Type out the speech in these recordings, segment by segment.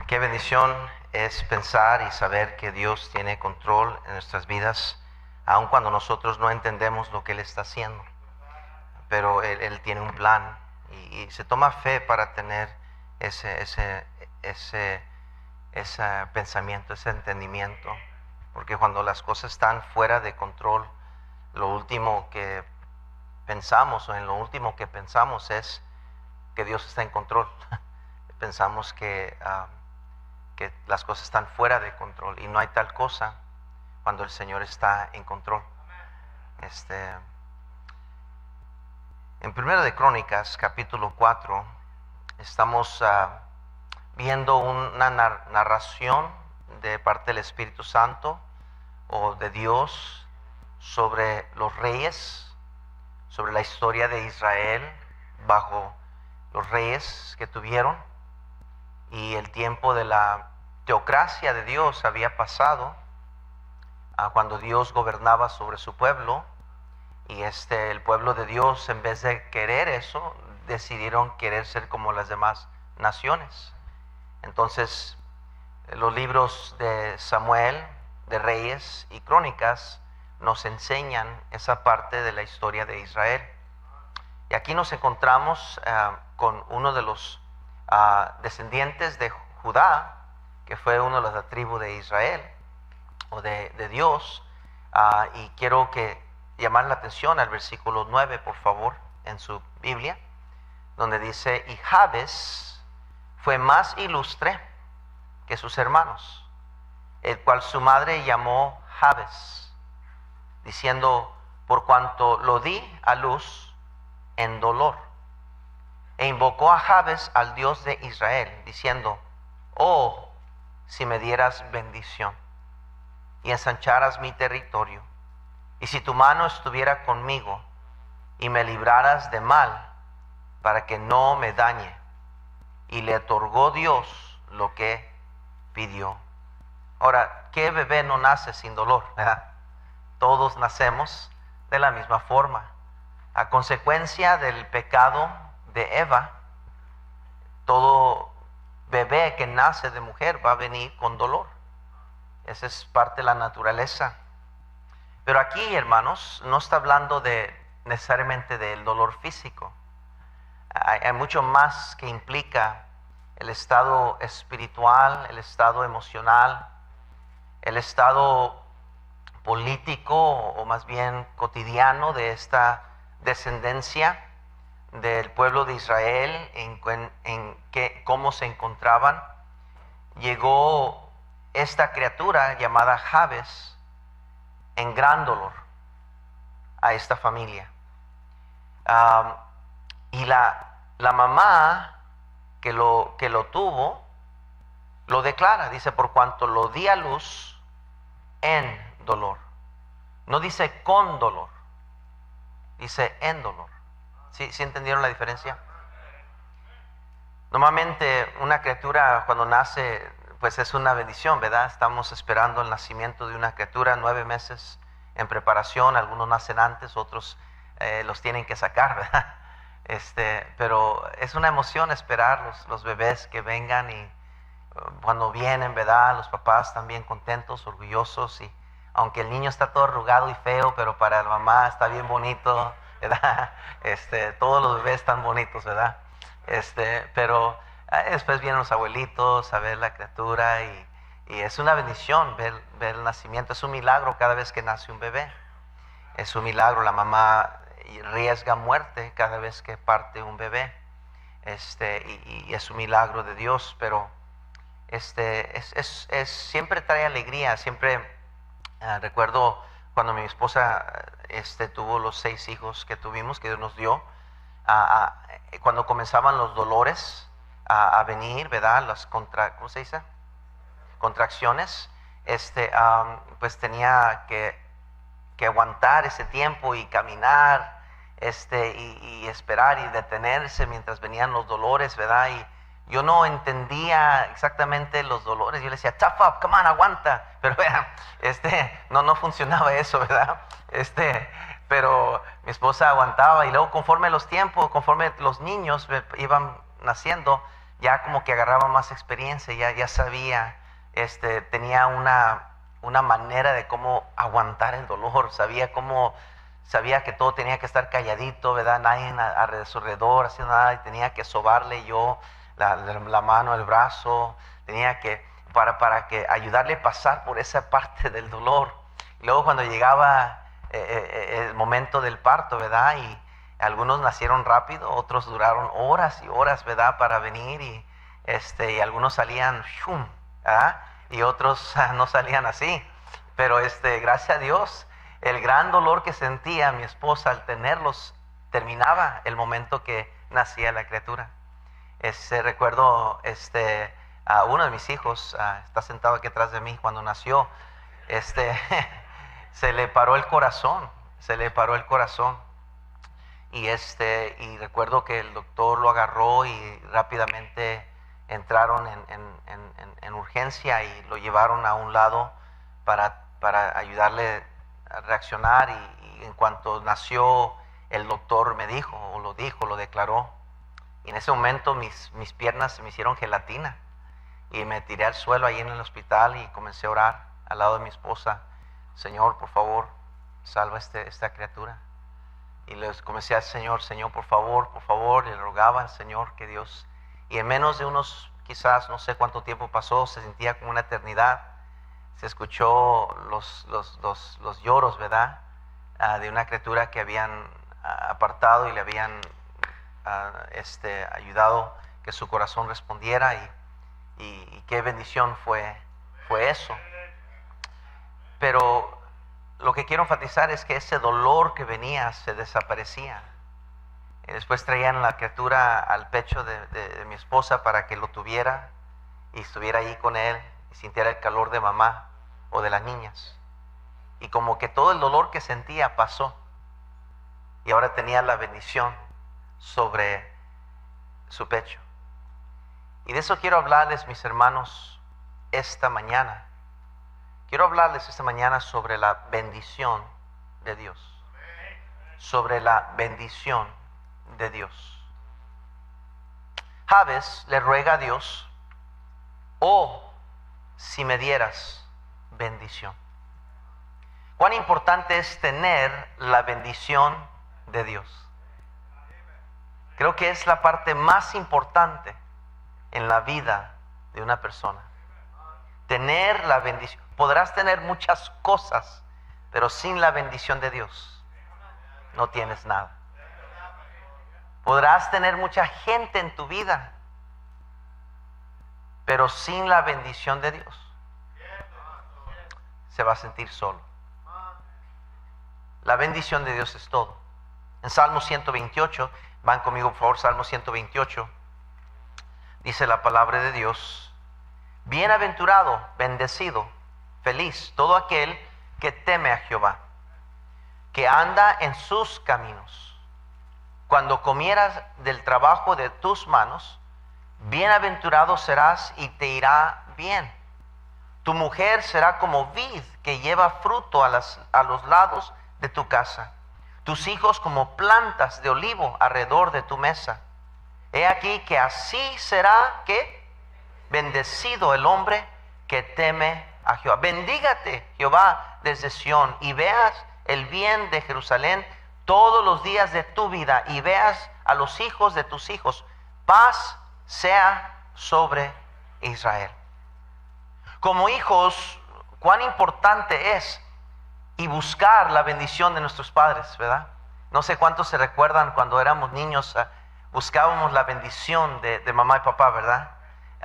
Qué bendición es pensar y saber que Dios tiene control en nuestras vidas, aun cuando nosotros no entendemos lo que Él está haciendo. Pero Él tiene un plan y se toma fe para tener ese pensamiento, ese entendimiento. Porque cuando las cosas están fuera de control, lo último que pensamos es que Dios está en control. Pensamos que las cosas están fuera de control, y no hay tal cosa cuando el Señor está en control. En 1 de Crónicas, capítulo 4, estamos viendo una narración de parte del Espíritu Santo o de Dios sobre los reyes, sobre la historia de Israel bajo los reyes que tuvieron, y el tiempo de la teocracia de Dios había pasado cuando Dios gobernaba sobre su pueblo, y el pueblo de Dios, en vez de querer eso, decidieron querer ser como las demás naciones. Entonces, los libros de Samuel, de Reyes y Crónicas nos enseñan esa parte de la historia de Israel. Y aquí nos encontramos con uno de los descendientes de Judá, que fue uno de la tribu de Israel o de Dios, y quiero llamar la atención al versículo 9, por favor, en su Biblia, donde dice: y Jabes fue más ilustre que sus hermanos, el cual su madre llamó Jabes, diciendo: por cuanto lo di a luz en dolor. E invocó a Jabes al Dios de Israel, diciendo: oh, si me dieras bendición y ensancharas mi territorio, y si tu mano estuviera conmigo y me libraras de mal, para que no me dañe. Y le otorgó Dios lo que pidió. Ahora, ¿qué bebé no nace sin dolor? ¿Verdad? Todos nacemos de la misma forma. A consecuencia del pecado de Eva, todo bebé que nace de mujer va a venir con dolor. Esa es parte de la naturaleza. Pero aquí, hermanos, no está hablando necesariamente del dolor físico. Hay mucho más que implica el estado espiritual, el estado emocional, el estado político, o más bien cotidiano, de esta descendencia del pueblo de Israel, cómo se encontraban. Llegó esta criatura llamada Jabes en gran dolor a esta familia. Y la mamá que lo tuvo lo declara, dice: por cuanto lo di a luz en dolor. No dice con dolor, dice en dolor. ¿Sí entendieron la diferencia? Normalmente una criatura cuando nace, pues es una bendición, ¿verdad? Estamos esperando el nacimiento de una criatura, 9 meses en preparación. Algunos nacen antes, otros los tienen que sacar, ¿verdad? Pero es una emoción esperar los bebés que vengan, y cuando vienen, ¿verdad? Los papás están bien contentos, orgullosos, y aunque el niño está todo arrugado y feo, pero para la mamá está bien bonito, ¿verdad? Todos los bebés están bonitos, ¿verdad? Pero después vienen los abuelitos a ver la criatura, y es una bendición ver el nacimiento. Es un milagro cada vez que nace un bebé. Es un milagro. La mamá riesga muerte cada vez que parte un bebé. Y es un milagro de Dios, pero siempre trae alegría. Siempre recuerdo cuando mi esposa tuvo los 6 hijos que tuvimos, que Dios nos dio, cuando comenzaban los dolores a venir, ¿verdad? ¿Cómo se dice? Contracciones. Pues tenía que aguantar ese tiempo y caminar, y esperar y detenerse mientras venían los dolores, ¿verdad? Y yo no entendía exactamente los dolores. Yo le decía: tough up, come on, aguanta. Pero vean, no funcionaba eso, ¿verdad? Pero mi esposa aguantaba, y luego conforme los tiempos, conforme los niños iban naciendo, ya como que agarraba más experiencia, ya sabía, tenía una manera de cómo aguantar el dolor, sabía que todo tenía que estar calladito, ¿verdad? Nadie a su alrededor haciendo nada, y tenía que sobarle yo la mano, el brazo, tenía que, para que ayudarle a pasar por esa parte del dolor. Y luego cuando llegaba el momento del parto, ¿verdad? Y algunos nacieron rápido, otros duraron horas y horas, ¿verdad? Para venir, y algunos salían, ¡shum!, ¿verdad? Y otros no salían así. Pero gracias a Dios, el gran dolor que sentía mi esposa al tenerlos terminaba el momento que nacía la criatura. Recuerdo a uno de mis hijos, está sentado aquí atrás de mí, cuando nació, se le paró el corazón, y recuerdo que el doctor lo agarró y rápidamente entraron en urgencia y lo llevaron a un lado para ayudarle a reaccionar, y en cuanto nació el doctor me dijo, lo declaró, y en ese momento mis piernas se me hicieron gelatina y me tiré al suelo ahí en el hospital y comencé a orar al lado de mi esposa: Señor, por favor, salva esta criatura. Y les comencé a decir: Señor, por favor, y le rogaba al Señor que Dios, y en menos de unos, quizás no sé cuánto tiempo pasó, se sentía como una eternidad. Se escuchó los lloros, ¿verdad? De una criatura que habían apartado y le habían ayudado que su corazón respondiera, y qué bendición fue eso. Pero lo que quiero enfatizar es que ese dolor que venía se desaparecía. Y después traían la criatura al pecho de mi esposa para que lo tuviera y estuviera ahí con él y sintiera el calor de mamá o de las niñas. Y como que todo el dolor que sentía pasó, y ahora tenía la bendición sobre su pecho. Y de eso quiero hablarles, mis hermanos, esta mañana. Quiero hablarles esta mañana sobre la bendición de Dios. Sobre la bendición de Dios. Jabes le ruega a Dios: oh, si me dieras bendición. Cuán importante es tener la bendición de Dios. Creo que es la parte más importante en la vida de una persona. Tener la bendición. Podrás tener muchas cosas, pero sin la bendición de Dios no tienes nada. Podrás tener mucha gente en tu vida, pero sin la bendición de Dios se va a sentir solo. La bendición de Dios es todo. En Salmo 128, van conmigo por favor, Salmo 128, dice la palabra de Dios: bienaventurado, bendecido, feliz todo aquel que teme a Jehová, que anda en sus caminos. Cuando comieras del trabajo de tus manos, bienaventurado serás y te irá bien. Tu mujer será como vid que lleva fruto a los lados de tu casa. Tus hijos como plantas de olivo alrededor de tu mesa. He aquí que así será que bendecido el hombre que teme a Jehová. Bendígate Jehová desde Sión, y veas el bien de Jerusalén todos los días de tu vida, y veas a los hijos de tus hijos. Paz sea sobre Israel. Como hijos, cuán importante es y buscar la bendición de nuestros padres, ¿verdad? No sé cuántos se recuerdan cuando éramos niños, buscábamos la bendición de mamá y papá, ¿verdad?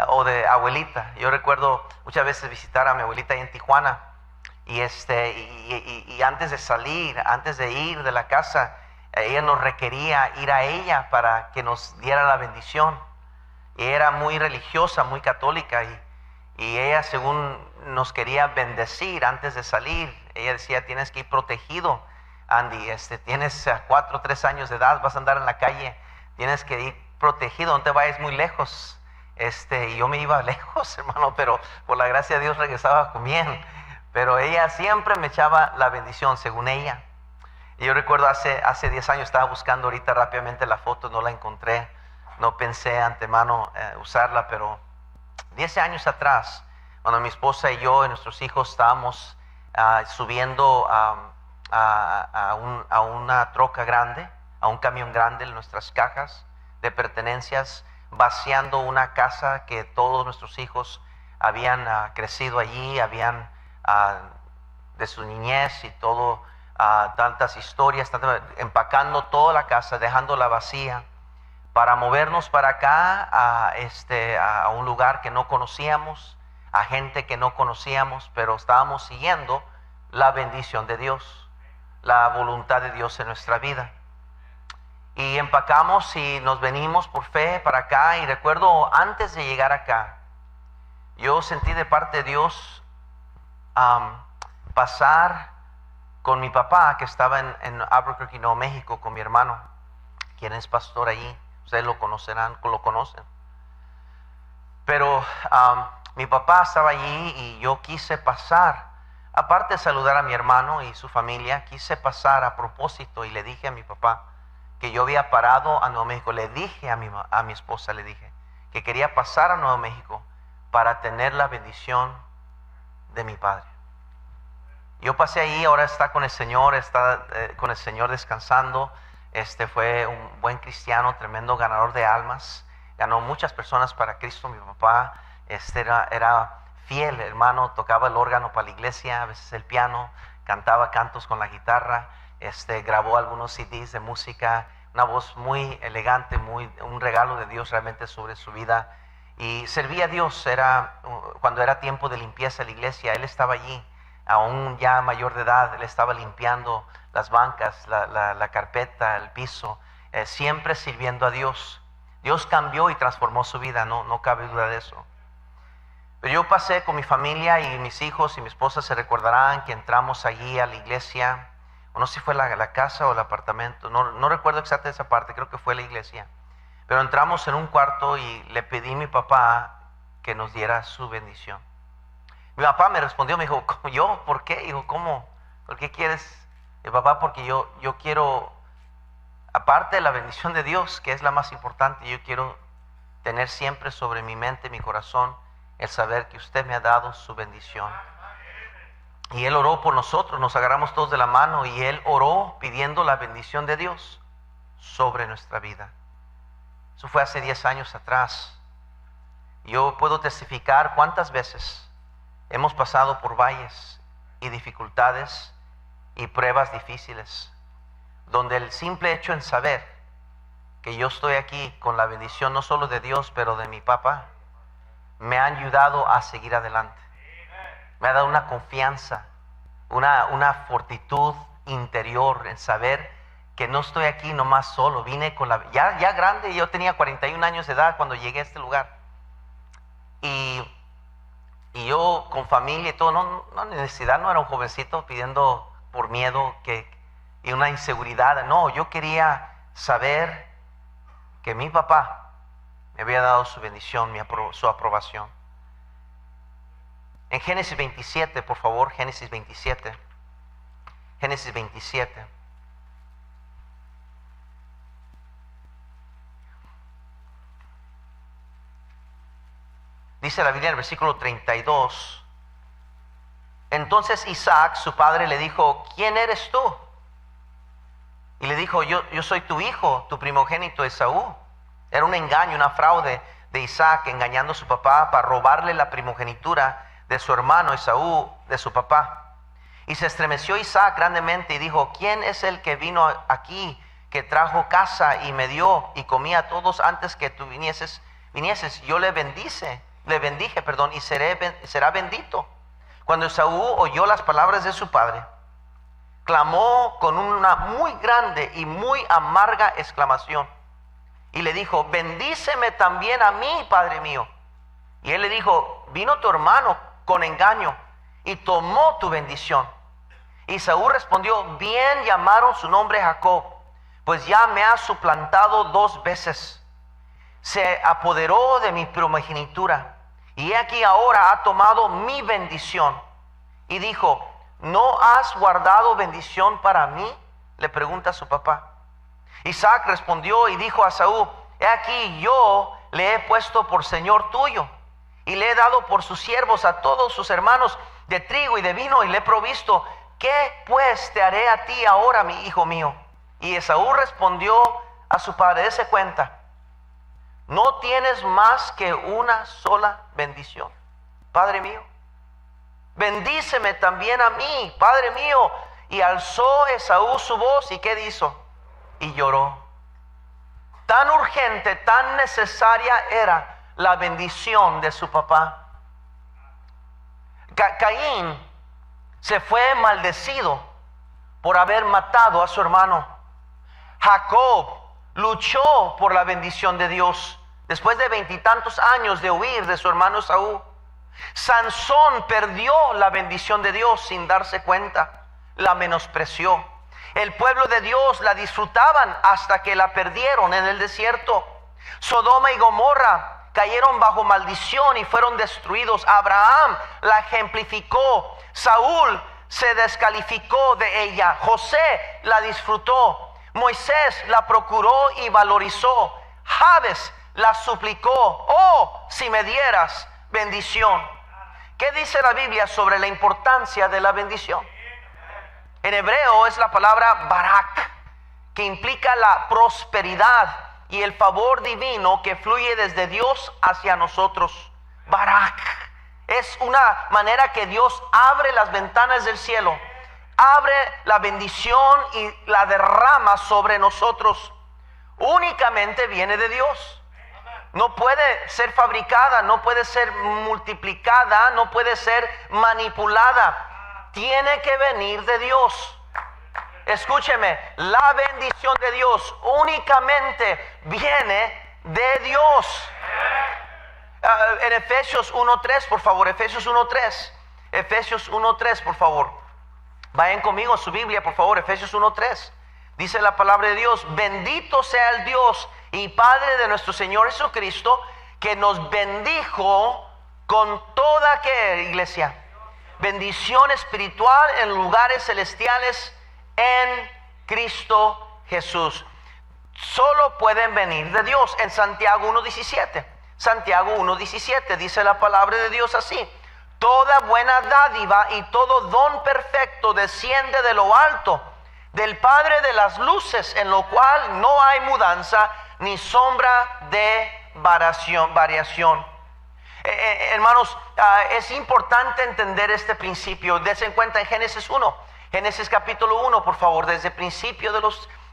O de abuelita. Yo recuerdo muchas veces visitar a mi abuelita ahí en Tijuana, y antes de salir, antes de ir de la casa, ella nos requería ir a ella para que nos diera la bendición. Y era muy religiosa, muy católica, y ella, según nos quería bendecir antes de salir, ella decía: tienes que ir protegido, Andy, tienes 4 o 3 años de edad, vas a andar en la calle, tienes que ir protegido, no te vayas muy lejos. Y yo me iba lejos, hermano, pero por la gracia de Dios regresaba con bien. Pero ella siempre me echaba la bendición, según ella. Y yo recuerdo hace 10 años, estaba buscando ahorita rápidamente la foto, no la encontré. no pensé antemano usarla, pero 10 años atrás, cuando mi esposa y yo y nuestros hijos estábamos subiendo a una troca grande, a un camión grande, nuestras cajas de pertenencias, vaciando una casa que todos nuestros hijos habían crecido allí, habían de su niñez y todo, tantas historias, empacando toda la casa, dejándola vacía, para movernos para acá a un lugar que no conocíamos, a gente que no conocíamos, pero estábamos siguiendo la bendición de Dios, la voluntad de Dios en nuestra vida. Y empacamos y nos venimos por fe para acá. Y recuerdo, antes de llegar acá, yo sentí de parte de Dios pasar con mi papá, que estaba en Albuquerque, Nuevo México, con mi hermano, quien es pastor allí. Ustedes lo conocerán, lo conocen. Pero mi papá estaba allí y yo quise pasar, aparte de saludar a mi hermano y su familia, quise pasar a propósito y le dije a mi papá que yo había parado a Nuevo México. Le dije a mi esposa, le dije que quería pasar a Nuevo México para tener la bendición de mi padre. Yo pasé ahí, ahora está con el Señor, descansando. Fue un buen cristiano, tremendo ganador de almas. Ganó muchas personas para Cristo. Mi papá era fiel, hermano, tocaba el órgano para la iglesia, a veces el piano, cantaba cantos con la guitarra, grabó algunos CDs de música, una voz muy elegante, un regalo de Dios realmente sobre su vida. Y servía a Dios. Cuando era tiempo de limpieza de la iglesia, él estaba allí, aún ya mayor de edad. Él estaba limpiando las bancas, la carpeta, el piso, siempre sirviendo a Dios. Dios cambió y transformó su vida, no cabe duda de eso. Pero yo pasé con mi familia y mis hijos y mi esposa se recordarán que entramos allí a la iglesia. O no sé si fue la casa o el apartamento, no recuerdo exactamente esa parte, creo que fue la iglesia. Pero entramos en un cuarto y le pedí a mi papá que nos diera su bendición. Mi papá me respondió, me dijo, ¿yo? ¿Por qué? Dijo, ¿cómo? ¿Por qué quieres? Mi papá, porque yo quiero, aparte de la bendición de Dios, que es la más importante, yo quiero tener siempre sobre mi mente, mi corazón, el saber que usted me ha dado su bendición. Y él oró por nosotros, nos agarramos todos de la mano y él oró pidiendo la bendición de Dios sobre nuestra vida. Eso fue hace 10 años atrás. Yo puedo testificar cuántas veces hemos pasado por valles y dificultades y pruebas difíciles, donde el simple hecho en saber que yo estoy aquí con la bendición no solo de Dios, pero de mi papá, me ha ayudado a seguir adelante. Me ha dado una confianza, una fortitud interior en saber que no estoy aquí nomás solo. Vine con ya grande, yo tenía 41 años de edad cuando llegué a este lugar. Y yo con familia y todo, no necesidad, no era un jovencito pidiendo por miedo y una inseguridad. No, yo quería saber que mi papá me había dado su bendición, su aprobación. En Génesis 27, por favor, Génesis 27. Génesis 27. Dice la Biblia en el versículo 32. Entonces Isaac, su padre, le dijo, ¿quién eres tú? Y le dijo, yo soy tu hijo, tu primogénito Esaú. Era un engaño, una fraude de Isaac, engañando a su papá para robarle la primogenitura de su hermano Esaú, de su papá. Y se estremeció Isaac grandemente y dijo, ¿quién es el que vino aquí, que trajo casa y me dio y comí a todos antes que tú vinieses? Yo le bendije, y será bendito. Cuando Esaú oyó las palabras de su padre, clamó con una muy grande y muy amarga exclamación. Y le dijo, bendíceme también a mí, padre mío. Y él le dijo, vino tu hermano con engaño y tomó tu bendición. Y Esaú respondió, bien llamaron su nombre Jacob, pues ya me ha suplantado 2 veces. Se apoderó de mi primogenitura, y he aquí ahora ha tomado mi bendición. Y dijo, ¿no has guardado bendición para mí? Le pregunta a su papá. Isaac respondió y dijo a Esaú, He aquí yo le he puesto por señor tuyo, y le he dado por sus siervos a todos sus hermanos de trigo y de vino, y le he provisto. ¿Qué pues te haré a ti ahora, mi hijo mío? Y Esaú respondió a su padre, dése cuenta, no tienes más que una sola bendición, padre mío. Bendíceme también a mí, padre mío. Y alzó Esaú su voz, ¿y qué hizo? Y lloró. Tan urgente, tan necesaria era la bendición de su papá. Caín se fue maldecido por haber matado a su hermano. Jacob luchó por la bendición de Dios después de 20 y tantos años de huir de su hermano Esaú. Sansón perdió la bendición de Dios sin darse cuenta, la menospreció. El pueblo de Dios la disfrutaban hasta que la perdieron en el desierto. Sodoma y Gomorra cayeron bajo maldición y fueron destruidos. Abraham la ejemplificó. Saúl se descalificó de ella. José la disfrutó. Moisés la procuró y valorizó. Jabes la suplicó. Oh, si me dieras bendición. ¿Qué dice la Biblia sobre la importancia de la bendición? En hebreo es la palabra barak, que implica la prosperidad y el favor divino que fluye desde Dios hacia nosotros. Barak es una manera que Dios abre las ventanas del cielo, abre la bendición y la derrama sobre nosotros. Únicamente viene de Dios. No puede ser fabricada, no puede ser multiplicada, no puede ser manipulada. Tiene que venir de Dios. Escúcheme, la bendición de Dios únicamente viene de Dios. En Efesios 1:3, por favor, Efesios 1:3. Efesios 1:3, por favor. Vayan conmigo a su Biblia, por favor, Efesios 1:3. Dice la palabra de Dios: bendito sea el Dios y Padre de nuestro Señor Jesucristo, que nos bendijo con toda, ¿qué, iglesia? Bendición espiritual en lugares celestiales en Cristo Jesús. Solo pueden venir de Dios. En Santiago 1:17, Santiago 1:17 dice la palabra de Dios así: toda buena dádiva y todo don perfecto desciende de lo alto, del Padre de las luces, en lo cual no hay mudanza ni sombra de variación. Hermanos, es importante entender este principio. Dense en cuenta en Génesis 1, Génesis capítulo 1, por favor, desde el principio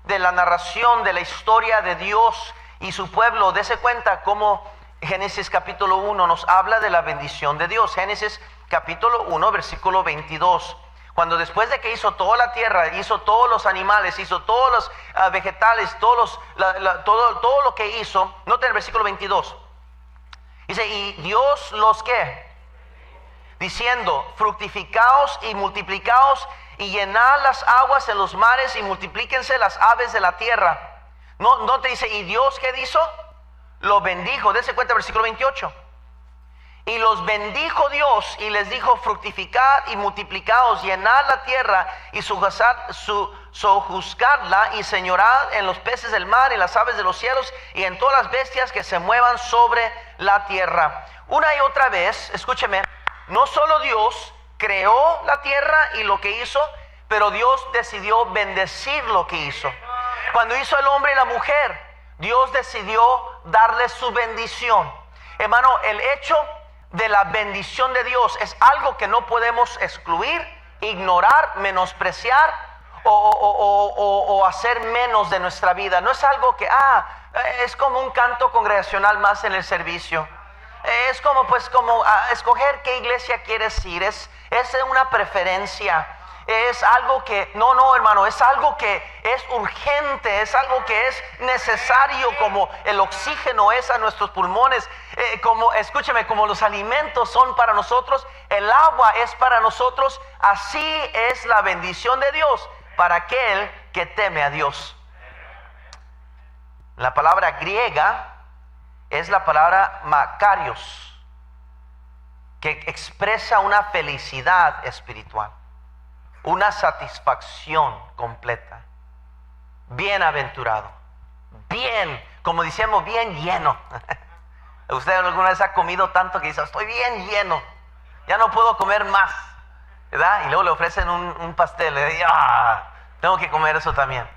de la narración de la historia de Dios y su pueblo. Dense cuenta cómo Génesis capítulo 1 nos habla de la bendición de Dios. Génesis capítulo 1, versículo 22. Cuando después de que hizo toda la tierra, hizo todos los animales, hizo todos los vegetales, todo lo que hizo, noten el versículo 22. Dice, y Dios los ¿qué? Diciendo, fructificaos y multiplicaos y llenad las aguas en los mares y multiplíquense las aves de la tierra. No te dice, y Dios ¿qué hizo? Lo bendijo. Dense cuenta, versículo 28. Y los bendijo Dios y les dijo, fructificad y multiplicaos, llenad la tierra y sojuzgadla y señorad en los peces del mar y las aves de los cielos y en todas las bestias que se muevan sobre la tierra. Una y otra vez, escúcheme, no solo Dios creó la tierra y lo que hizo, pero Dios decidió bendecir lo que hizo. Cuando hizo el hombre y la mujer, Dios decidió darles su bendición. Hermano, el hecho de la bendición de Dios es algo que no podemos excluir, ignorar, menospreciar o hacer menos de nuestra vida. No es algo que es como un canto congregacional más en el servicio. Es como escoger qué iglesia quieres ir. Es una preferencia. Es algo que, no hermano, es algo que es urgente, es algo que es necesario, como el oxígeno es a nuestros pulmones, escúcheme, como los alimentos son para nosotros, el agua es para nosotros, así es la bendición de Dios para aquel que teme a Dios. La palabra griega es la palabra makarios, que expresa una felicidad espiritual, una satisfacción completa. Bienaventurado, bien como decíamos, bien lleno. ¿Usted alguna vez ha comido tanto que dice, estoy bien lleno, ya no puedo comer más, ¿verdad? Y luego le ofrecen un pastel, le dice, tengo que comer eso también.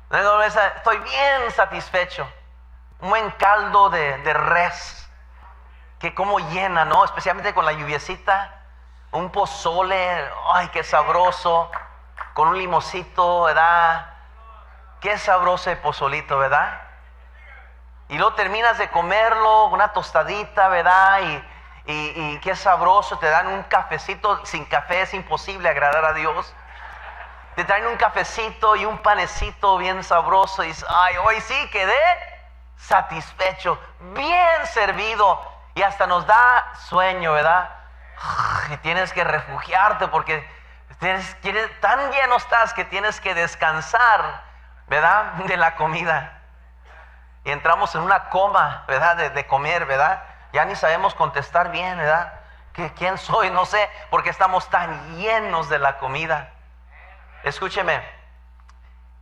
Luego estoy bien satisfecho. Un buen caldo de res, que como llena, ¿no? Especialmente con la lluviecita. Un pozole, ¡ay, qué sabroso! Con un limoncito, ¿verdad? Qué sabroso el pozolito, ¿verdad? Y luego terminas de comerlo, una tostadita, ¿verdad? Y qué sabroso, te dan un cafecito. Sin café es imposible agradar a Dios. Te traen un cafecito y un panecito bien sabroso y dices, ay, hoy sí quedé satisfecho, bien servido, y hasta nos da sueño, ¿verdad? Y tienes que refugiarte porque tan lleno estás que tienes que descansar, ¿verdad? De la comida. Y entramos en una coma, ¿verdad? De comer, ¿verdad? Ya ni sabemos contestar bien, ¿verdad? ¿Quién soy? No sé, porque estamos tan llenos de la comida. Escúcheme,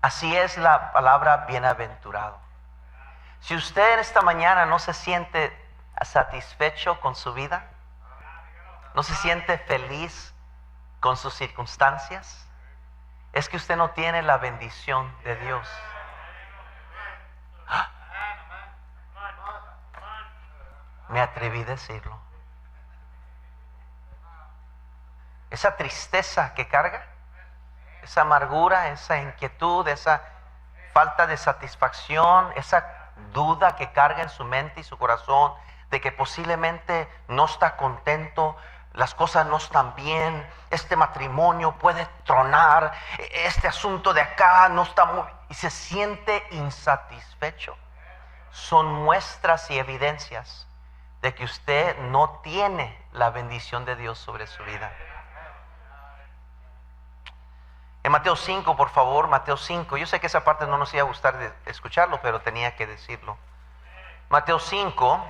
así es la palabra bienaventurado. Si usted esta mañana no se siente satisfecho con su vida, no se siente feliz con sus circunstancias, es que usted no tiene la bendición de Dios. Me atreví a decirlo. Esa tristeza que carga, esa amargura, esa inquietud, esa falta de satisfacción, esa duda que carga en su mente y su corazón de que posiblemente no está contento, las cosas no están bien, este matrimonio puede tronar, este asunto de acá no está muy... y se siente insatisfecho. Son muestras y evidencias de que usted no tiene la bendición de Dios sobre su vida. En Mateo 5, por favor, Mateo 5. Yo sé que esa parte no nos iba a gustar de escucharlo, pero tenía que decirlo. Mateo 5,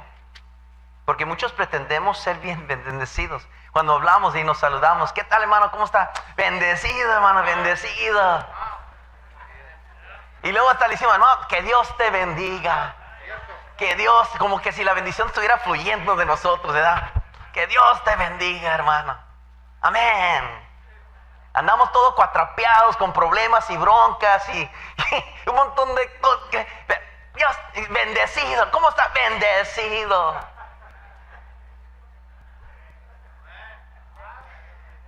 porque muchos pretendemos ser bien bendecidos. Cuando hablamos y nos saludamos, ¿qué tal, hermano? ¿Cómo está? Bendecido, hermano, bendecido. Y luego hasta le decimos, no, que Dios te bendiga. Que Dios, como que si la bendición estuviera fluyendo de nosotros, ¿verdad? Que Dios te bendiga, hermano. Amén. Andamos todos cuatrapeados con problemas y broncas y un montón de cosas. Dios, bendecido. ¿Cómo está? Bendecido.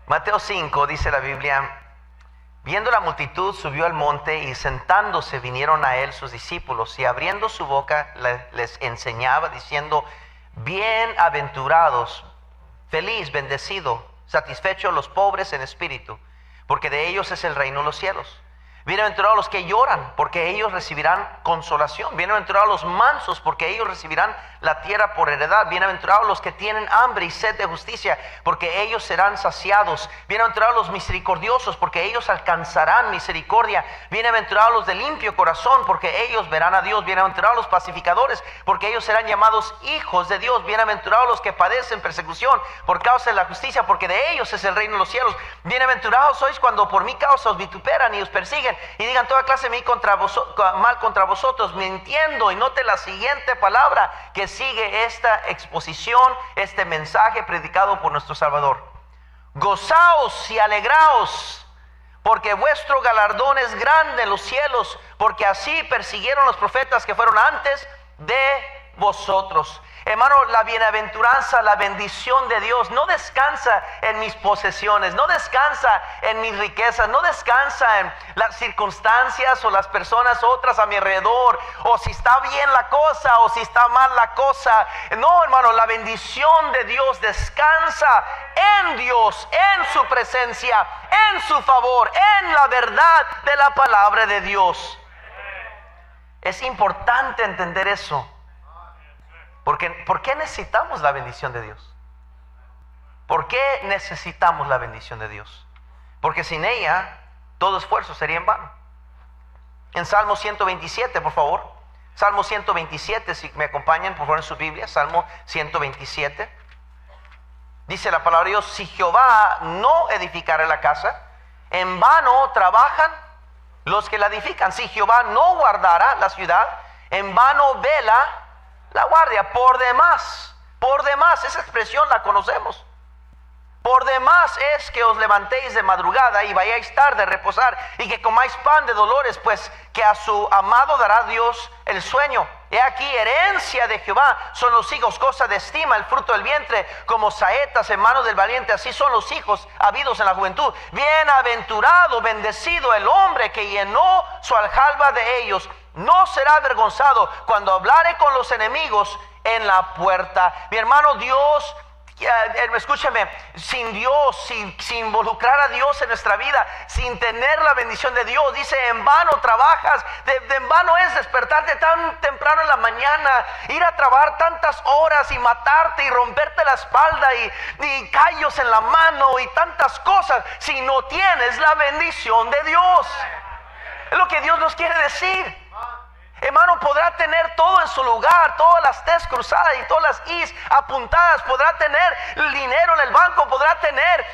Mateo 5 dice la Biblia: viendo la multitud, subió al monte y sentándose vinieron a él sus discípulos y abriendo su boca les enseñaba diciendo: bienaventurados, feliz, bendecido, satisfechos los pobres en espíritu, porque de ellos es el reino de los cielos. Bienaventurados los que lloran, porque ellos recibirán consolación. Bienaventurados los mansos, porque ellos recibirán la tierra por heredad. Bienaventurados los que tienen hambre y sed de justicia, porque ellos serán saciados. Bienaventurados los misericordiosos, porque ellos alcanzarán misericordia. Bienaventurados los de limpio corazón, porque ellos verán a Dios. Bienaventurados los pacificadores, porque ellos serán llamados hijos de Dios. Bienaventurados los que padecen persecución por causa de la justicia, porque de ellos es el reino de los cielos. Bienaventurados sois cuando por mi causa os vituperan y os persiguen y digan toda clase de mal contra vosotros, mintiendo. Y note la siguiente palabra que sigue esta exposición, este mensaje predicado por nuestro Salvador: gozaos y alegraos, porque vuestro galardón es grande en los cielos, porque así persiguieron los profetas que fueron antes de vosotros. Hermano, la bienaventuranza, la bendición de Dios no descansa en mis posesiones, no descansa en mis riquezas, no descansa en las circunstancias o las personas otras a mi alrededor, o si está bien la cosa o si está mal la cosa. No, hermano, la bendición de Dios descansa en Dios, en su presencia, en su favor, en la verdad de la palabra de Dios. Es importante entender eso. Porque, ¿por qué necesitamos la bendición de Dios? ¿Por qué necesitamos la bendición de Dios? Porque sin ella, todo esfuerzo sería en vano. En Salmo 127, por favor. Salmo 127, si me acompañan, por favor, en su Biblia. Salmo 127. Dice la palabra de Dios: si Jehová no edificare la casa, en vano trabajan los que la edifican. Si Jehová no guardara la ciudad, en vano vela la guardia. Por demás, esa expresión la conocemos. Por demás es que os levantéis de madrugada y vayáis tarde a reposar, y que comáis pan de dolores, pues que a su amado dará Dios el sueño. He aquí, herencia de Jehová son los hijos, cosa de estima, el fruto del vientre, como saetas en manos del valiente. Así son los hijos habidos en la juventud. Bienaventurado, bendecido el hombre que llenó su aljalba de ellos. No será avergonzado cuando hablare con los enemigos en la puerta. Mi hermano, Dios, escúcheme, sin Dios, sin involucrar a Dios en nuestra vida, sin tener la bendición de Dios, dice, en vano trabajas, en vano es despertarte tan temprano en la mañana, ir a trabajar tantas horas y matarte y romperte la espalda y callos en la mano y tantas cosas, si no tienes la bendición de Dios. Es lo que Dios nos quiere decir. Hermano, podrá tener todo en su lugar, todas las T's cruzadas y todas las I's apuntadas, podrá tener dinero en el banco, podrá tener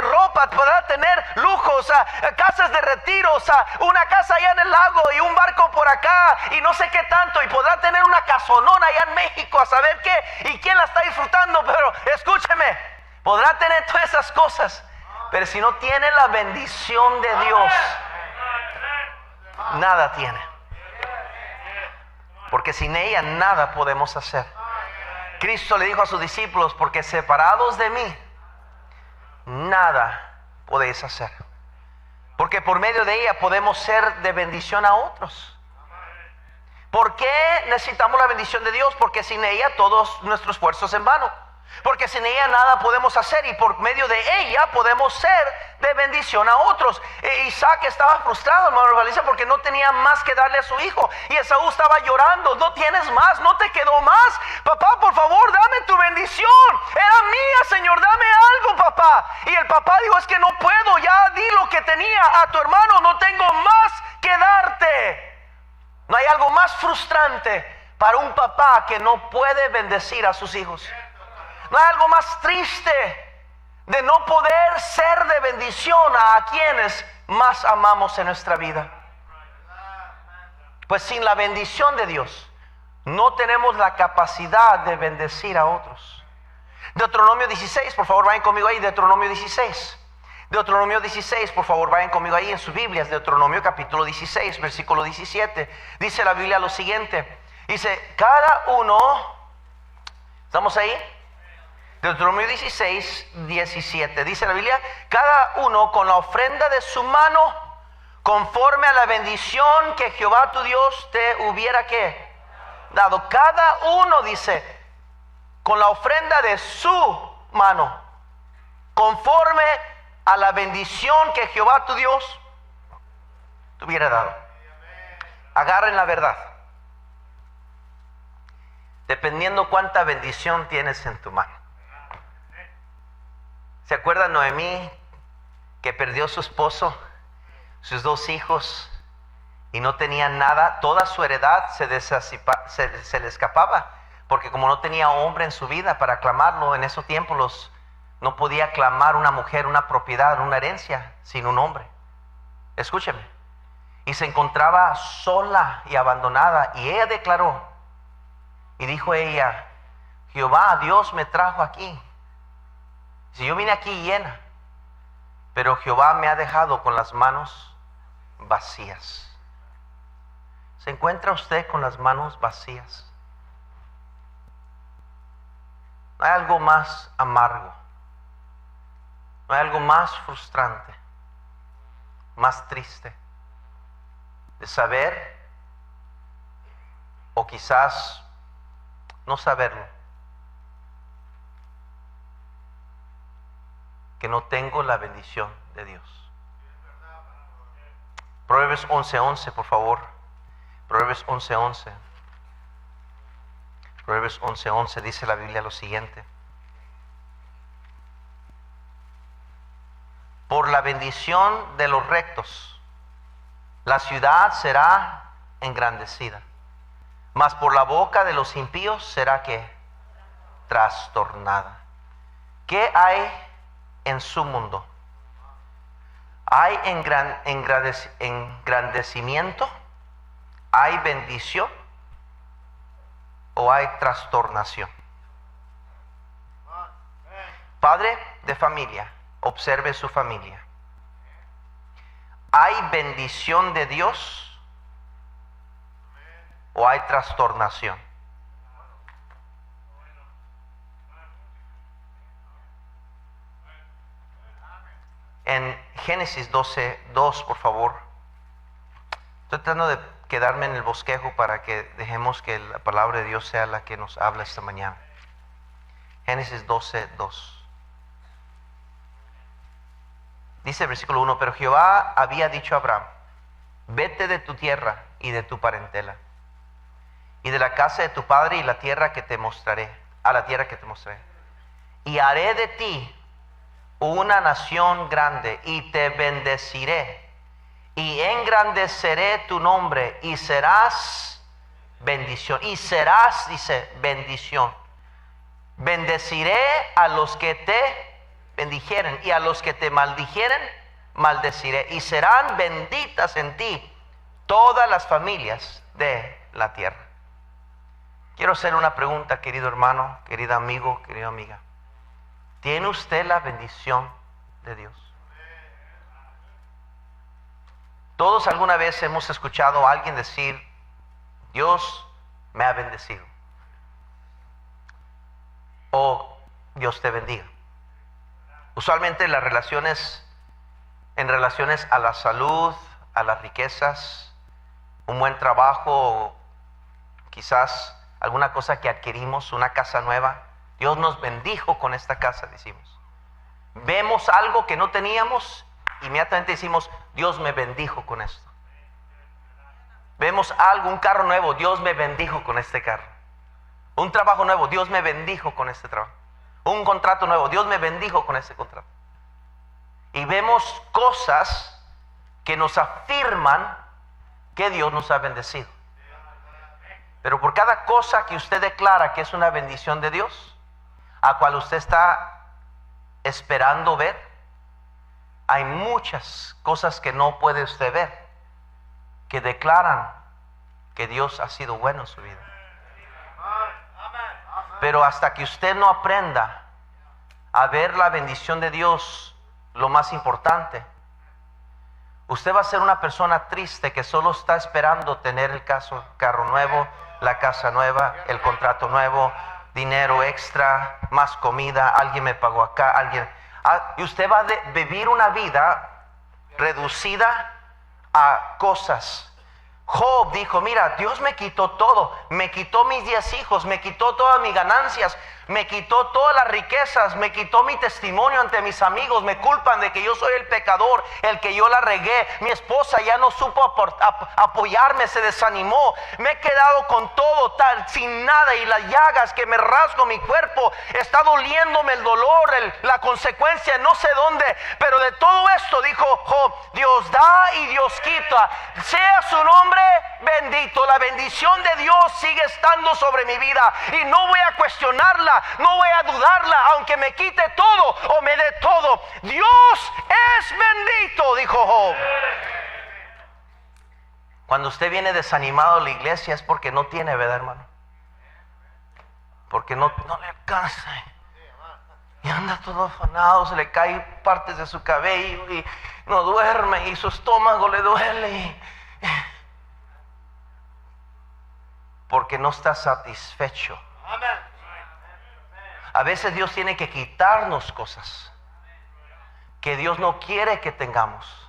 ropa, podrá tener lujos, casas de retiro, una casa allá en el lago y un barco por acá y no sé qué tanto, y podrá tener una casonona allá en México, a saber qué y quién la está disfrutando. Pero escúcheme, podrá tener todas esas cosas, pero si no tiene la bendición de Dios, nada tiene. Porque sin ella nada podemos hacer. Cristo le dijo a sus discípulos, porque separados de mí, nada podéis hacer. Porque por medio de ella podemos ser de bendición a otros. ¿Por qué necesitamos la bendición de Dios? Porque sin ella todos nuestros esfuerzos en vano. Porque sin ella nada podemos hacer, y por medio de ella podemos ser de bendición a otros. Isaac estaba frustrado, hermano Valencia, porque no tenía más que darle a su hijo, y Esaú estaba llorando. No tienes más, no te quedó más. Papá, por favor, dame tu bendición. Era mía, Señor, dame algo, papá. Y el papá dijo, es que no puedo, ya di lo que tenía a tu hermano, no tengo más que darte. No hay algo más frustrante para un papá que no puede bendecir a sus hijos. No hay algo más triste de no poder ser de bendición a quienes más amamos en nuestra vida. Pues sin la bendición de Dios no tenemos la capacidad de bendecir a otros. Deuteronomio 16, por favor, vayan conmigo ahí. Deuteronomio 16. Deuteronomio 16, por favor, vayan conmigo ahí en sus Biblias. Deuteronomio capítulo 16, versículo 17. Dice la Biblia lo siguiente. Dice, cada uno, ¿estamos ahí? Deuteronomio 16, 17. Dice la Biblia, cada uno con la ofrenda de su mano, conforme a la bendición que Jehová tu Dios te hubiera ¿qué? Dado. Cada uno, dice, con la ofrenda de su mano, conforme a la bendición que Jehová tu Dios te hubiera dado. Agarren la verdad. Dependiendo cuánta bendición tienes en tu mano. ¿Se acuerda Noemí que perdió su esposo, sus 2 hijos y no tenía nada? Toda su heredad se le escapaba, porque como no tenía hombre en su vida para clamarlo, en esos tiempos no podía clamar una mujer una propiedad, una herencia sin un hombre. Escúcheme. Y se encontraba sola y abandonada, y ella declaró, y dijo ella, Jehová Dios me trajo aquí. Si yo vine aquí llena, pero Jehová me ha dejado con las manos vacías. ¿Se encuentra usted con las manos vacías? No hay algo más amargo, no hay algo más frustrante, más triste de saber, o quizás no saberlo, que no tengo la bendición de Dios. Proverbios 11:11, por favor. Proverbios 11:11. Proverbios 11:11 dice la Biblia lo siguiente. Por la bendición de los rectos, la ciudad será engrandecida, mas por la boca de los impíos será ¿qué? Trastornada. ¿Qué hay en su mundo? ¿Hay engrandecimiento? ¿Hay bendición? ¿O hay trastornación? Padre de familia, observe su familia. ¿Hay bendición de Dios? ¿O hay trastornación? En Génesis 12:2, por favor. Estoy tratando de quedarme en el bosquejo para que dejemos que la palabra de Dios sea la que nos habla esta mañana. Génesis 12:2. Dice el versículo 1, pero Jehová había dicho a Abraham, vete de tu tierra y de tu parentela, y de la casa de tu padre y la tierra que te mostraré, a la tierra que te mostraré. Y haré de ti una nación grande, y te bendeciré, y engrandeceré tu nombre, y serás bendición. Y serás, dice, bendición. Bendeciré a los que te bendijeren, y a los que te maldijeren, maldeciré. Y serán benditas en ti todas las familias de la tierra. Quiero hacer una pregunta, querido hermano, querido amigo, querida amiga. ¿Tiene usted la bendición de Dios? Todos alguna vez hemos escuchado a alguien decir, Dios me ha bendecido. O Dios te bendiga. Usualmente en relaciones a la salud, a las riquezas, un buen trabajo, quizás alguna cosa que adquirimos, una casa nueva. Dios nos bendijo con esta casa, decimos. Vemos algo que no teníamos, inmediatamente decimos, Dios me bendijo con esto. Vemos algo, un carro nuevo, Dios me bendijo con este carro. Un trabajo nuevo, Dios me bendijo con este trabajo. Un contrato nuevo, Dios me bendijo con este contrato. Y vemos cosas que nos afirman que Dios nos ha bendecido. Pero por cada cosa que usted declara que es una bendición de Dios, a cual usted está esperando ver, hay muchas cosas que no puede usted ver, que declaran que Dios ha sido bueno en su vida. Pero hasta que usted no aprenda a ver la bendición de Dios, lo más importante, usted va a ser una persona triste que solo está esperando tener el carro nuevo, la casa nueva, el contrato nuevo, dinero extra, más comida, alguien me pagó acá, y usted va a vivir una vida reducida a cosas. Job dijo, mira, Dios me quitó todo, me quitó mis 10 hijos, me quitó todas mis ganancias, me quitó todas las riquezas, me quitó mi testimonio ante mis amigos, me culpan de que yo soy el pecador, el que yo la regué, mi esposa ya no supo apoyarme, se desanimó, me he quedado con todo tal, sin nada, y las llagas que me rasgo mi cuerpo, está doliéndome el dolor, la consecuencia, no sé dónde, pero de todo esto dijo Job, Dios da y Dios quita, sea su nombre bendito, la bendición de Dios sigue estando sobre mi vida y no voy a cuestionarla, no voy a dudarla, aunque me quite todo o me dé todo. Dios es bendito, dijo Job. Cuando usted viene desanimado a la iglesia es porque no tiene, ¿verdad, hermano? Porque no le alcanza y anda todo afanado, se le caen partes de su cabello y no duerme y su estómago le duele porque no está satisfecho. A veces Dios tiene que quitarnos cosas que Dios no quiere que tengamos,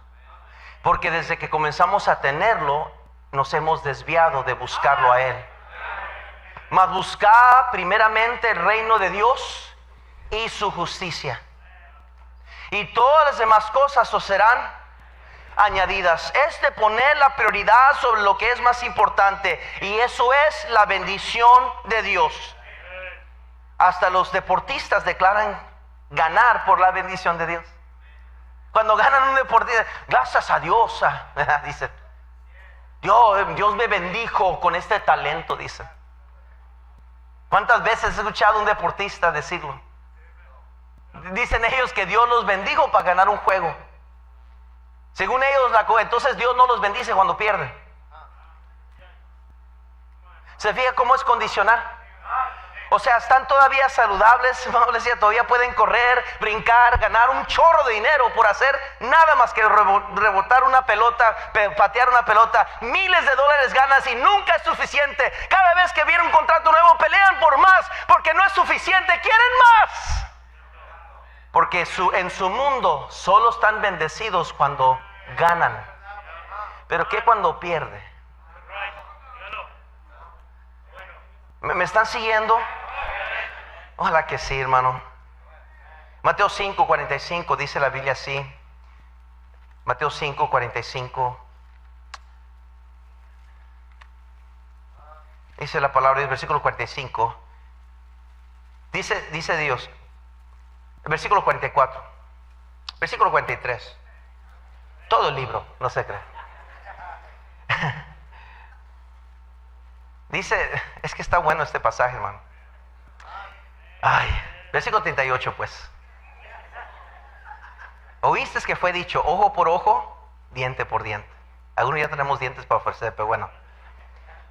porque desde que comenzamos a tenerlo nos hemos desviado de buscarlo a Él. Mas buscad primeramente el reino de Dios y su justicia, y todas las demás cosas os serán añadidas. Es de poner la prioridad sobre lo que es más importante, y eso es la bendición de Dios. Hasta los deportistas declaran ganar por la bendición de Dios. Cuando ganan un deportista, gracias a Dios, dice, Dios me bendijo con este talento, dice. ¿Cuántas veces he escuchado a un deportista decirlo? Dicen ellos que Dios los bendijo para ganar un juego. Según ellos, entonces Dios no los bendice cuando pierden. ¿Se fija cómo es condicional? O sea, están todavía saludables, todavía pueden correr, brincar, ganar un chorro de dinero por hacer nada más que rebotar una pelota, patear una pelota. Miles de dólares ganas y nunca es suficiente. Cada vez que viene un contrato nuevo pelean por más porque no es suficiente, quieren más. Porque en su mundo solo están bendecidos cuando ganan. Pero ¿qué cuando pierde? ¿Me están siguiendo? Ojalá que sí, hermano. Mateo 5:45 dice la Biblia así. Mateo 5:45 dice la palabra, el versículo 45. Dice Dios, el versículo 44, versículo 43. Todo el libro, no se cree. Dice, es que está bueno este pasaje, hermano. Ay, versículo 38 pues. Oíste que fue dicho, ojo por ojo, diente por diente. Algunos ya tenemos dientes para ofrecer, pero bueno.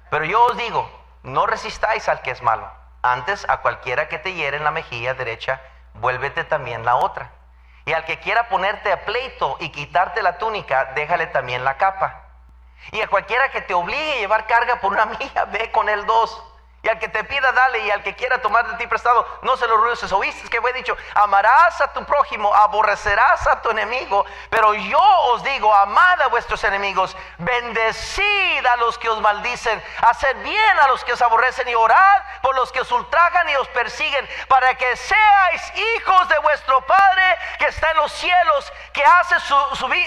Pero yo os digo, no resistáis al que es malo. Antes, a cualquiera que te hiere en la mejilla derecha, vuélvete también la otra. Y al que quiera ponerte a pleito y quitarte la túnica, déjale también la capa. Y a cualquiera que te obligue a llevar carga por una milla, ve con él 2. Y al que te pida, dale. Y al que quiera tomar de ti prestado, no se lo rehuses. Oíste que fue dicho, amarás a tu prójimo, aborrecerás a tu enemigo. Pero yo os digo, amad a vuestros enemigos, bendecid a los que os maldicen, haced bien a los que os aborrecen y orad por los que os ultrajan y os persiguen, para que seáis hijos de vuestro Padre que está en los cielos, que hace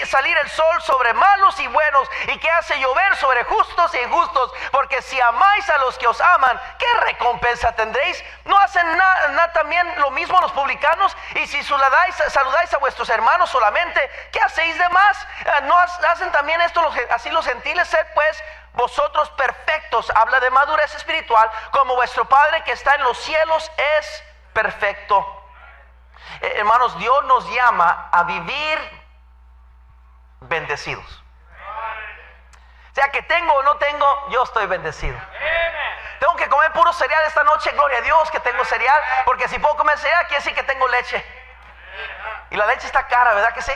salir el sol sobre malos y buenos, y que hace llover sobre justos e injustos. Porque si amáis a los que os aman, ¿qué recompensa tendréis? ¿No hacen nada también lo mismo los publicanos? Y si saludáis a vuestros hermanos solamente, ¿qué hacéis de más? ¿No hacen también esto así los gentiles? Sed pues vosotros perfectos, habla de madurez espiritual, como vuestro Padre que está en los cielos es perfecto. Hermanos, Dios nos llama a vivir bendecidos. O sea, que tengo o no tengo, yo estoy bendecido. Tengo que comer puro cereal esta noche, gloria a Dios que tengo cereal, porque si puedo comer cereal quiere decir que tengo leche. Y la leche está cara, ¿verdad que sí?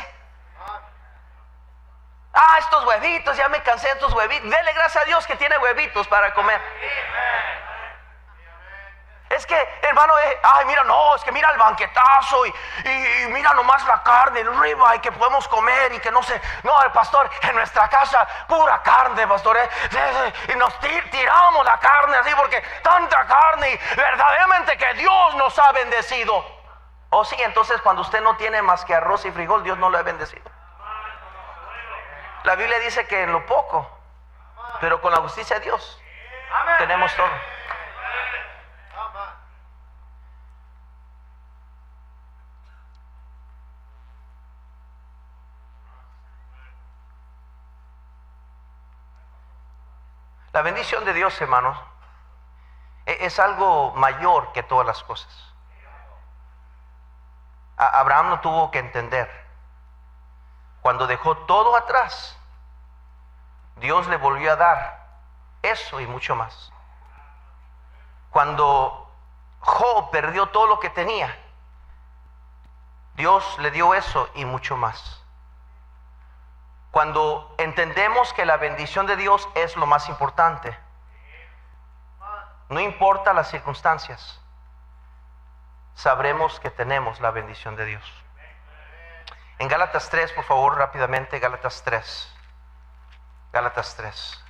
Estos huevitos, ya me cansé de estos huevitos. Dele gracias a Dios que tiene huevitos para comer. Es que, hermano, mira, no, es que mira el banquetazo y mira nomás la carne, el ribeye que podemos comer y que no sé. No, el pastor, en nuestra casa, pura carne, pastor. Y nos tiramos la carne así porque tanta carne y verdaderamente que Dios nos ha bendecido. Oh, sí, entonces cuando usted no tiene más que arroz y frijol, Dios no lo ha bendecido. La Biblia dice que en lo poco, pero con la justicia de Dios, tenemos todo. La bendición de Dios, hermanos, es algo mayor que todas las cosas. Abraham no tuvo que entender. Cuando dejó todo atrás, Dios le volvió a dar eso y mucho más. Cuando Job perdió todo lo que tenía, Dios le dio eso y mucho más. Cuando entendemos que la bendición de Dios es lo más importante, no importa las circunstancias, sabremos que tenemos la bendición de Dios. En Gálatas 3, por favor, rápidamente, Gálatas 3. Gálatas 3.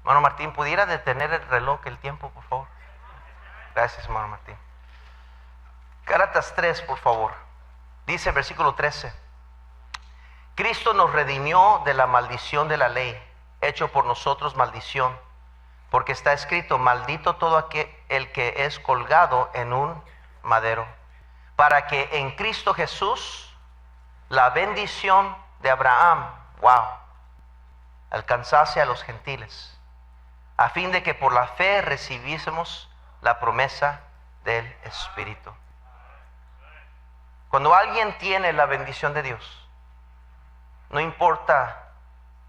Hermano Martín, ¿pudiera detener el reloj, el tiempo, por favor? Gracias, hermano Martín. Gálatas 3, por favor. Dice el versículo 13. Cristo nos redimió de la maldición de la ley, hecho por nosotros maldición, porque está escrito, maldito todo el que es colgado en un madero, para que en Cristo Jesús la bendición de Abraham, alcanzase a los gentiles, a fin de que por la fe recibiésemos la promesa del Espíritu. Cuando alguien tiene la bendición de Dios, no importa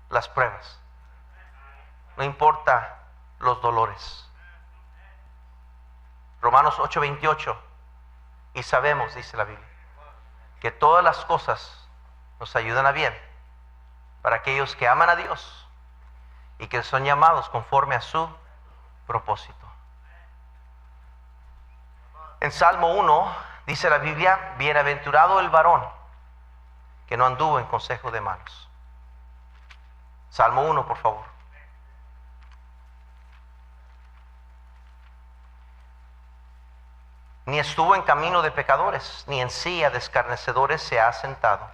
las pruebas, no importa los dolores. Romanos 8:28, y sabemos, dice la Biblia, que todas las cosas nos ayudan a bien para aquellos que aman a Dios y que son llamados conforme a su propósito. En Salmo 1 dice la Biblia: bienaventurado el varón que no anduvo en consejo de malos. Salmo 1, por favor. Ni estuvo en camino de pecadores, ni en silla de escarnecedores se ha sentado,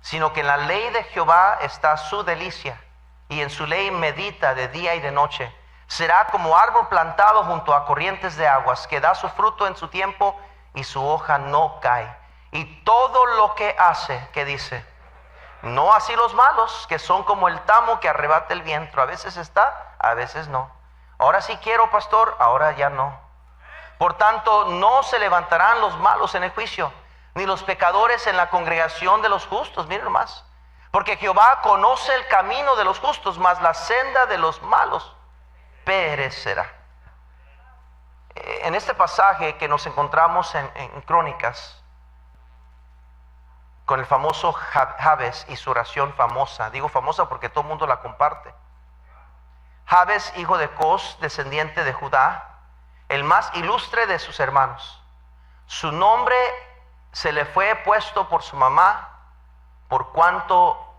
sino que en la ley de Jehová está su delicia, y en su ley medita de día y de noche. Será como árbol plantado junto a corrientes de aguas, que da su fruto en su tiempo y su hoja no cae. Y todo lo que hace, ¿qué dice? No así los malos, que son como el tamo que arrebata el viento. A veces está, a veces no. Ahora sí quiero, pastor, ahora ya no. Por tanto, no se levantarán los malos en el juicio, ni los pecadores en la congregación de los justos. Miren nomás. Porque Jehová conoce el camino de los justos, mas la senda de los malos perecerá. En este pasaje que nos encontramos en Crónicas, con el famoso Jabes y su oración famosa. Digo famosa porque todo el mundo la comparte. Jabes, hijo de Cos, descendiente de Judá, el más ilustre de sus hermanos. Su nombre se le fue puesto por su mamá, por cuanto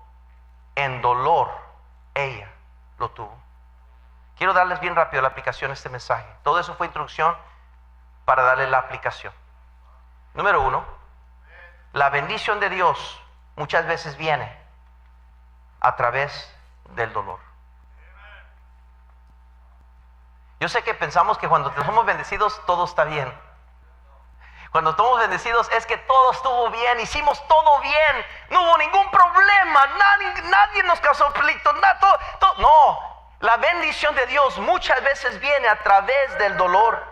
en dolor ella lo tuvo. Quiero darles bien rápido la aplicación de este mensaje. Todo eso fue introducción para darle la aplicación. Número 1, la bendición de Dios muchas veces viene a través del dolor. Yo sé que pensamos que cuando somos bendecidos todo está bien. Cuando somos bendecidos es que todo estuvo bien, hicimos todo bien, no hubo ningún problema, nadie nos causó conflicto, no. La bendición de Dios muchas veces viene a través del dolor.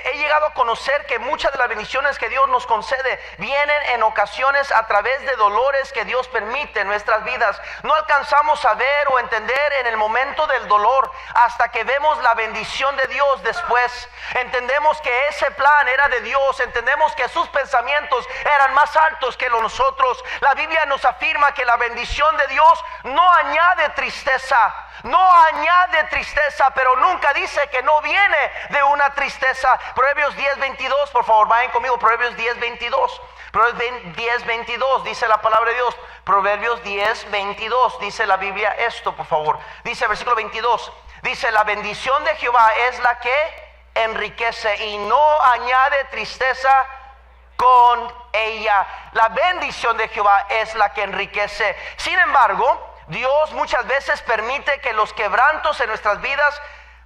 He llegado a conocer que muchas de las bendiciones que Dios nos concede vienen en ocasiones a través de dolores que Dios permite en nuestras vidas. No alcanzamos a ver o entender en el momento del dolor hasta que vemos la bendición de Dios después. Entendemos que ese plan era de Dios, entendemos que sus pensamientos eran más altos que los nosotros. La Biblia nos afirma que la bendición de Dios no añade tristeza. No añade tristeza, pero nunca dice que no viene de una tristeza. Proverbios 10:22, por favor, vayan conmigo. Proverbios 10:22. Proverbios 10:22 dice la palabra de Dios. Proverbios 10:22 dice la Biblia esto, por favor. Dice versículo 22. Dice: la bendición de Jehová es la que enriquece y no añade tristeza con ella. La bendición de Jehová es la que enriquece. Sin embargo, Dios muchas veces permite que los quebrantos en nuestras vidas,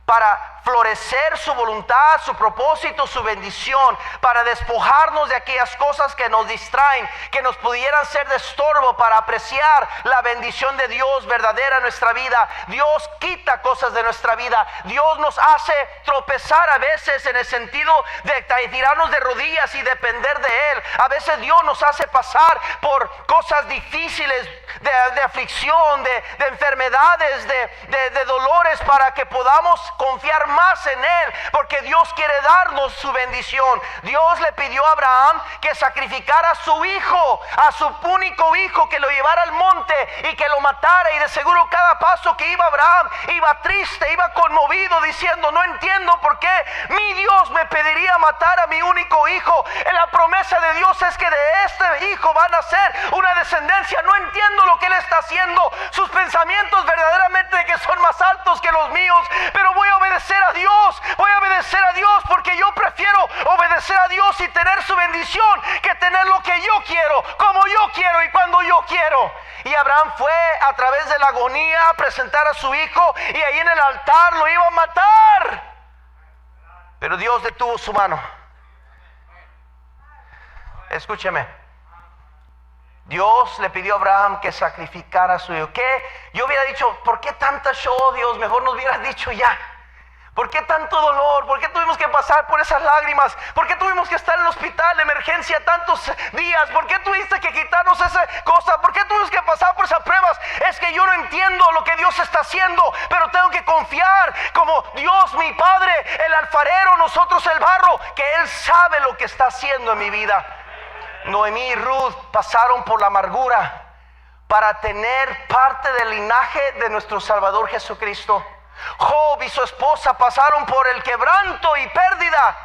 para florecer su voluntad, su propósito, su bendición, para despojarnos de aquellas cosas que nos distraen, que nos pudieran ser de estorbo para apreciar la bendición de Dios verdadera en nuestra vida. Dios quita cosas de nuestra vida. Dios nos hace tropezar a veces en el sentido de tirarnos de rodillas y depender de Él. A veces Dios nos hace pasar por cosas difíciles, de aflicción, de enfermedades, de dolores, para que podamos confiar más en Él, porque Dios quiere darnos su bendición. Dios le pidió a Abraham que sacrificara a su hijo, a su único hijo, que lo llevara al monte y que lo matara. Y de seguro cada paso que iba Abraham iba triste, iba conmovido, diciendo: no entiendo por qué mi Dios me pediría matar a mi único hijo. En la promesa de Dios es que de este hijo van a ser una descendencia. No entiendo lo que Él está haciendo. Sus pensamientos verdaderamente que son más altos que los míos, pero voy a obedecer a Dios. Voy a obedecer a Dios porque yo prefiero obedecer a Dios y tener su bendición que tener lo que yo quiero, como yo quiero y cuando yo quiero. Y Abraham fue a través de la agonía a presentar a su hijo, y ahí en el altar lo iba a matar, pero Dios detuvo su mano. Escúcheme. Dios le pidió a Abraham que sacrificara a su hijo. ¿Qué? Yo hubiera dicho: ¿por qué tanta show, Dios? Mejor nos hubieras dicho ya. ¿Por qué tanto dolor? ¿Por qué tuvimos que pasar por esas lágrimas? ¿Por qué tuvimos que estar en el hospital de emergencia tantos días? ¿Por qué tuviste que quitarnos esa cosa? ¿Por qué tuvimos que pasar por esas pruebas? Es que yo no entiendo lo que Dios está haciendo, pero tengo que confiar como Dios, mi Padre, el alfarero, nosotros el barro, que Él sabe lo que está haciendo en mi vida. Noemí y Ruth pasaron por la amargura para tener parte del linaje de nuestro Salvador Jesucristo. Job y su esposa pasaron por el quebranto y pérdida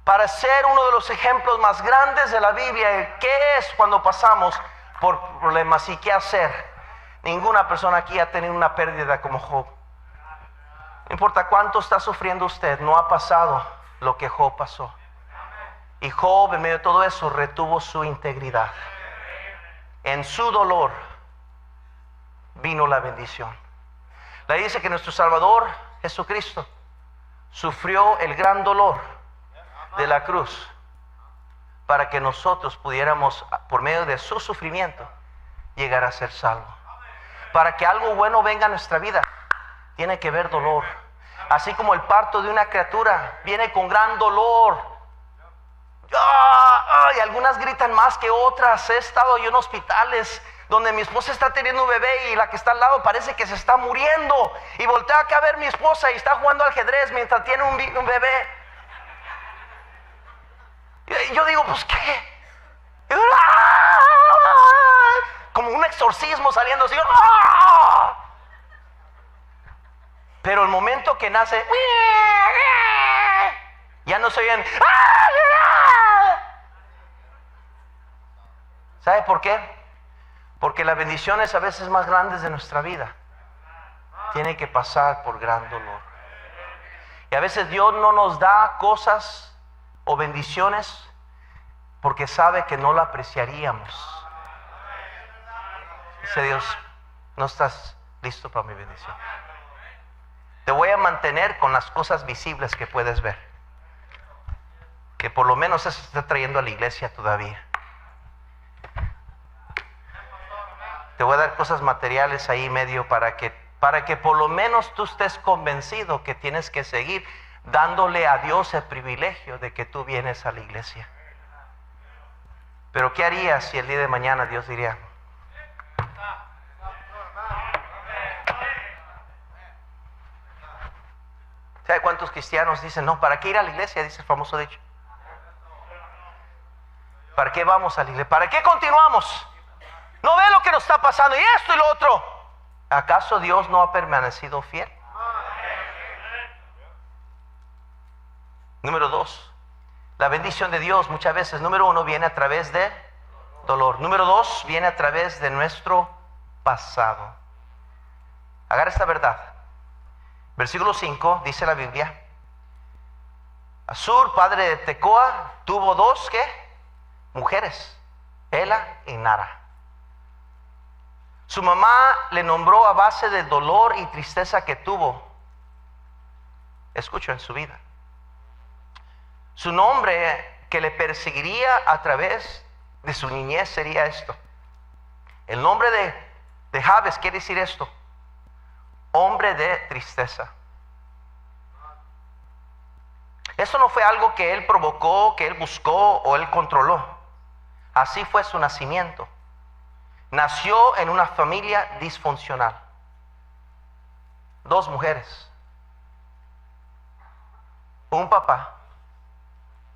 para ser uno de los ejemplos más grandes de la Biblia. ¿Qué es cuando pasamos por problemas y qué hacer? Ninguna persona aquí ha tenido una pérdida como Job. No importa cuánto está sufriendo usted, no ha pasado lo que Job pasó. Y Job, en medio de todo eso, retuvo su integridad. En su dolor vino la bendición. La dice que nuestro Salvador Jesucristo sufrió el gran dolor de la cruz para que nosotros pudiéramos, por medio de su sufrimiento, llegar a ser salvos. Para que algo bueno venga a nuestra vida, tiene que haber dolor. Así como el parto de una criatura viene con gran dolor. Y algunas gritan más que otras. He estado yo en hospitales donde mi esposa está teniendo un bebé y la que está al lado parece que se está muriendo, y voltea acá a ver mi esposa y está jugando al ajedrez mientras tiene un bebé. Y yo digo, pues ¿qué? Y yo, como un exorcismo saliendo así. Pero el momento que nace, ya no se oyen. ¿Sabe por qué? Porque las bendiciones a veces más grandes de nuestra vida tienen que pasar por gran dolor. Y a veces Dios no nos da cosas o bendiciones porque sabe que no la apreciaríamos. Dice Dios, no estás listo para mi bendición. Te voy a mantener con las cosas visibles que puedes ver, que por lo menos eso se está trayendo a la iglesia todavía. Te voy a dar cosas materiales ahí medio para que por lo menos tú estés convencido que tienes que seguir dándole a Dios el privilegio de que tú vienes a la iglesia. Pero ¿qué harías si el día de mañana Dios diría? ¿Sabe cuántos cristianos dicen, no, ¿para qué ir a la iglesia? Dice el famoso dicho. ¿Para qué vamos a la iglesia? ¿Para qué continuamos? ¿No ve lo que nos está pasando? Y esto y lo otro. ¿Acaso Dios no ha permanecido fiel? Número 2. La bendición de Dios muchas veces, número 1, viene a través de dolor. Número 2, viene a través de nuestro pasado. Agarra esta verdad. Versículo 5, dice la Biblia. Asur, padre de Tecoa, tuvo 2, ¿qué? Mujeres, Ela y Nara. Su mamá le nombró a base del dolor y tristeza que tuvo. Escucho, en su vida. Su nombre que le perseguiría a través de su niñez sería esto. El nombre de Jabes quiere decir esto: hombre de tristeza. Esto no fue algo que él provocó, que él buscó o él controló. Así fue su nacimiento. Nació en una familia disfuncional. 2 mujeres. Un papá,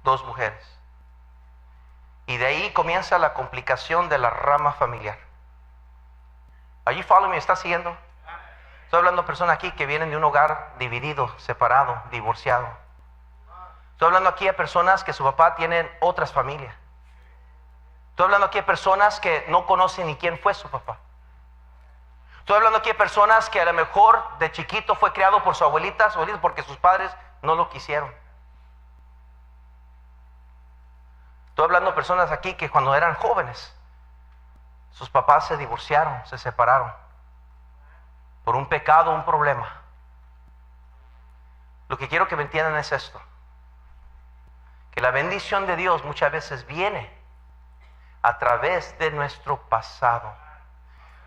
2 mujeres. Y de ahí comienza la complicación de la rama familiar. Are you following me? ¿Está siguiendo? Estoy hablando de personas aquí que vienen de un hogar dividido, separado, divorciado. Estoy hablando aquí de personas que su papá tiene otras familias. Estoy hablando aquí de personas que no conocen ni quién fue su papá. Estoy hablando aquí de personas que a lo mejor de chiquito fue criado por su abuelita porque sus padres no lo quisieron. Estoy hablando de personas aquí que cuando eran jóvenes, sus papás se divorciaron, se separaron por un pecado, un problema. Lo que quiero que me entiendan es esto: que la bendición de Dios muchas veces viene a través de nuestro pasado.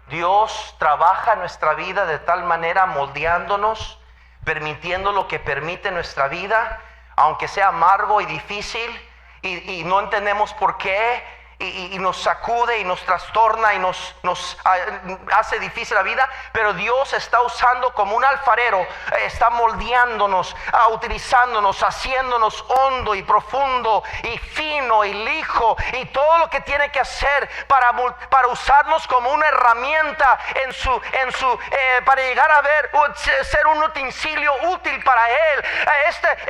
Dios trabaja nuestra vida de tal manera moldeándonos permitiendo lo que permite nuestra vida, aunque sea amargo y difícil, y no entendemos por qué, y nos sacude y nos trastorna y nos hace difícil la vida, pero Dios está usando como un alfarero, está moldeándonos, utilizándonos, haciéndonos hondo y profundo y fino y lijo y todo lo que tiene que hacer para usarnos como una herramienta para llegar a ser un utensilio útil para Él.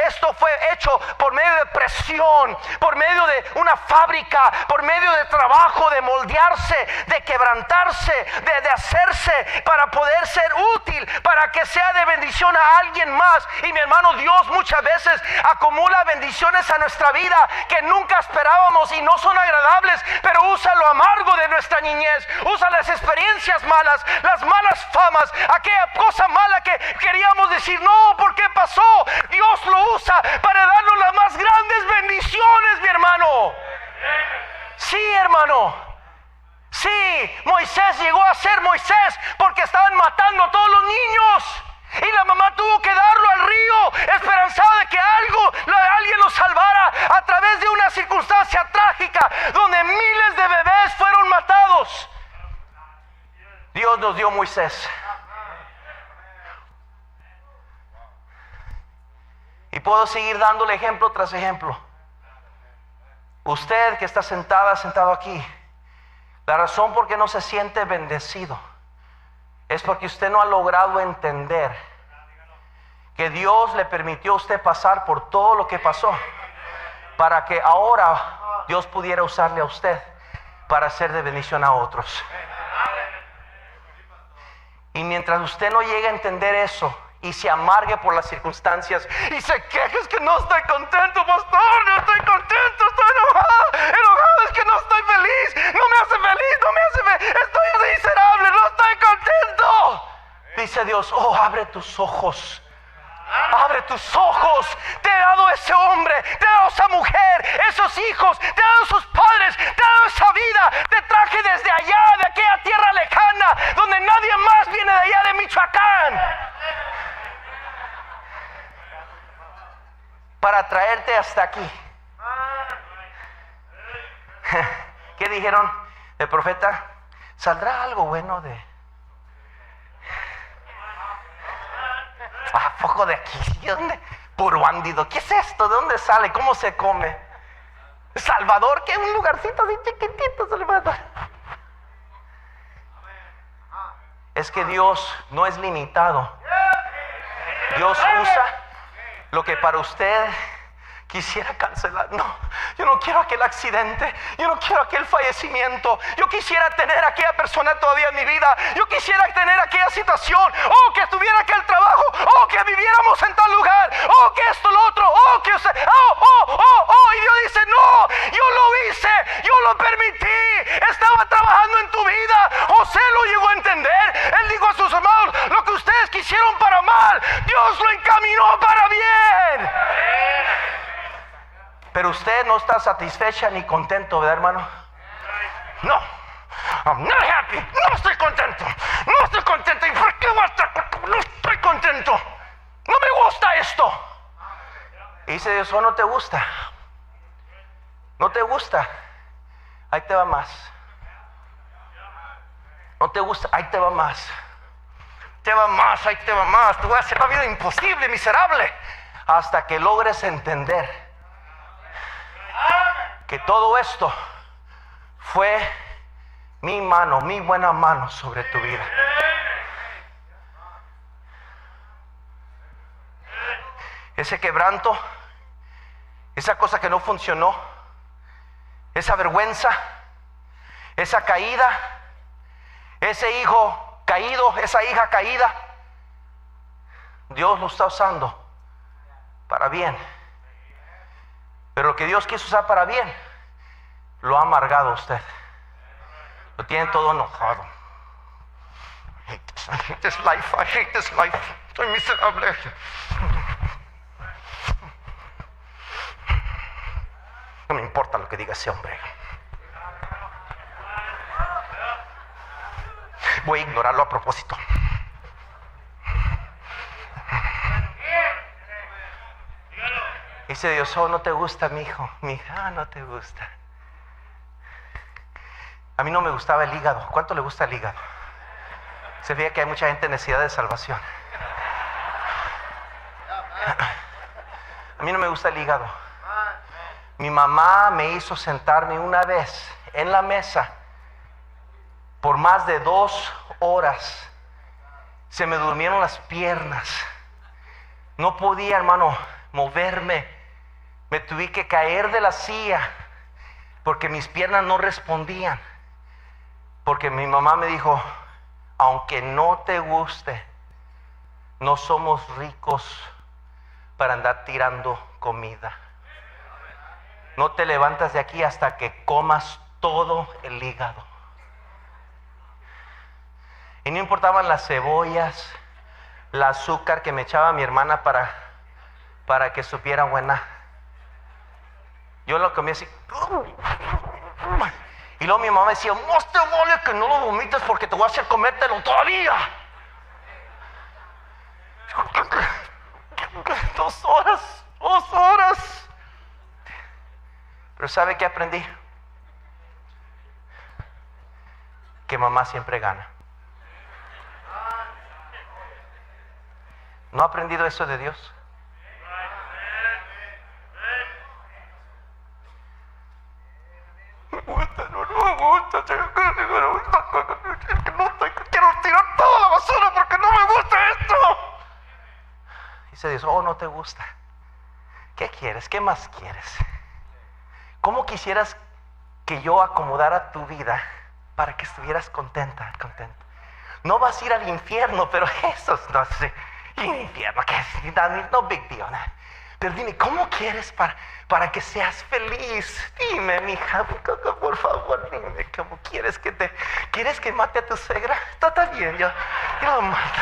Esto fue hecho por medio de presión, por medio de una fábrica, por medio de trabajo, de moldearse, de quebrantarse, de hacerse para poder ser útil, para que sea de bendición a alguien más. Y mi hermano, Dios muchas veces acumula bendiciones a nuestra vida que nunca esperábamos y no son agradables, pero usa lo amargo de nuestra niñez, usa las experiencias malas, las malas famas, aquella cosa mala que queríamos decir no, ¿por qué pasó? Dios lo usa para darnos las más grandes bendiciones, mi hermano. Sí, hermano. Sí, Moisés llegó a ser Moisés porque estaban matando a todos los niños. Y la mamá tuvo que darlo al río, esperanzada de que alguien lo salvara a través de una circunstancia trágica donde miles de bebés fueron matados. Dios nos dio Moisés. Y puedo seguir dándole ejemplo tras ejemplo. Usted que está sentado aquí, la razón por qué no se siente bendecido es porque usted no ha logrado entender que Dios le permitió a usted pasar por todo lo que pasó para que ahora Dios pudiera usarle a usted para ser de bendición a otros. Y mientras usted no llegue a entender eso y se amargue por las circunstancias y se queje, es que no estoy contento, pastor, no estoy contento, estoy enojado, es que no estoy feliz, no me hace feliz, estoy miserable, no estoy contento. Dice Dios, abre tus ojos. Abre tus ojos. Te he dado ese hombre, te he dado esa mujer, esos hijos, te he dado esos padres, te he dado esa vida. Te traje desde allá, de aquella tierra lejana, donde nadie más viene de allá de Michoacán, para traerte hasta aquí. ¿Qué dijeron el profeta? ¿Saldrá algo bueno de? ¿A poco de aquí? ¿De dónde? Puro bandido. ¿Qué es esto? ¿De dónde sale? ¿Cómo se come? Salvador, que es un lugarcito así chiquitito, Salvador. Es que Dios no es limitado. Dios usa lo que para usted quisiera cancelar. No, yo no quiero aquel accidente, yo no quiero aquel fallecimiento, yo quisiera tener a aquella persona todavía en mi vida, yo quisiera tener aquella situación, que tuviera aquel trabajo, que viviéramos en tal lugar, que esto, lo otro, que usted, y Dios dice, no, yo lo hice, yo lo permití, estaba trabajando en tu vida. José lo llegó a entender, él dijo a sus hermanos, lo que ustedes quisieron para mal, Dios lo encaminó para bien. Pero usted no está satisfecha ni contento, ¿verdad, hermano? No, I'm not happy. No estoy contento. No estoy contento. ¿Y por qué voy a estar contento? No estoy contento. No me gusta esto. Y dice Dios, no te gusta. No te gusta. Ahí te va más. No te gusta. Ahí te va más. Te va más. Ahí te va más. Te voy a hacer la vida imposible, miserable. Hasta que logres entender que todo esto fue mi mano, mi buena mano sobre tu vida. Ese quebranto, esa cosa que no funcionó, esa vergüenza, esa caída, ese hijo caído, esa hija caída, Dios lo está usando para bien. Pero lo que Dios quiso usar para bien, lo ha amargado a usted. Lo tiene todo enojado. I hate this life, I hate this life. Estoy miserable. No me importa lo que diga ese hombre. Voy a ignorarlo a propósito. Dice Dios, oh, no te gusta mi hijo. Mi hija, no te gusta. A mí no me gustaba el hígado. ¿Cuánto le gusta el hígado? Se veía que hay mucha gente en necesidad de salvación. A mí no me gusta el hígado. Mi mamá me hizo sentarme una vez en la mesa por más de 2 horas. Se me durmieron las piernas. No podía, hermano, moverme. Me tuve que caer de la silla porque mis piernas no respondían. Porque mi mamá me dijo, aunque no te guste, no somos ricos para andar tirando comida. No te levantas de aquí hasta que comas todo el hígado. Y no importaban las cebollas, el azúcar que me echaba mi hermana para que supiera buena. Yo lo comía así. Y luego mi mamá decía, no te vale que no lo vomites porque te voy a hacer comértelo todavía. 2 horas, 2 horas. Pero ¿sabe qué aprendí? Que mamá siempre gana. ¿No ha aprendido eso de Dios? Me gusta, no me gusta. Quiero tirar toda la basura porque no me gusta esto. Dice Dios, oh, no te gusta. ¿Qué quieres? ¿Qué más quieres? ¿Cómo quisieras que yo acomodara tu vida para que estuvieras contenta, contenta? No vas a ir al infierno, pero eso no sé. Infierno, que es no big deal. Pero dime, ¿cómo quieres para que seas feliz? Dime, mija, por favor, dime, ¿cómo quieres ¿Quieres que mate a tu suegra? Está bien, yo lo mato.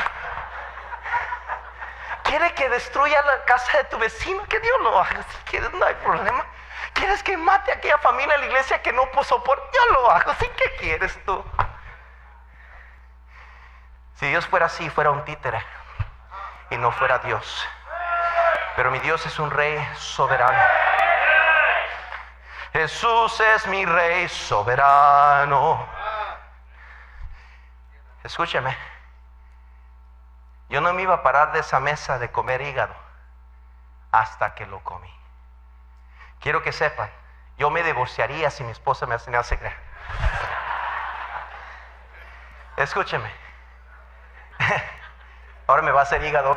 ¿Quieres que destruya la casa de tu vecino? Que Dios lo haga, si quieres, no hay problema. ¿Quieres que mate a aquella familia en la iglesia que no soporta? Yo lo hago, ¿sí? ¿Qué quieres tú? Si Dios fuera así, fuera un títere y no fuera Dios. Pero mi Dios es un rey soberano. Jesús es mi rey soberano. Escúcheme. Yo no me iba a parar de esa mesa de comer hígado hasta que lo comí. Quiero que sepan, yo me divorciaría si mi esposa me enseñara a secreto. Escúcheme. Ahora me va a hacer hígado.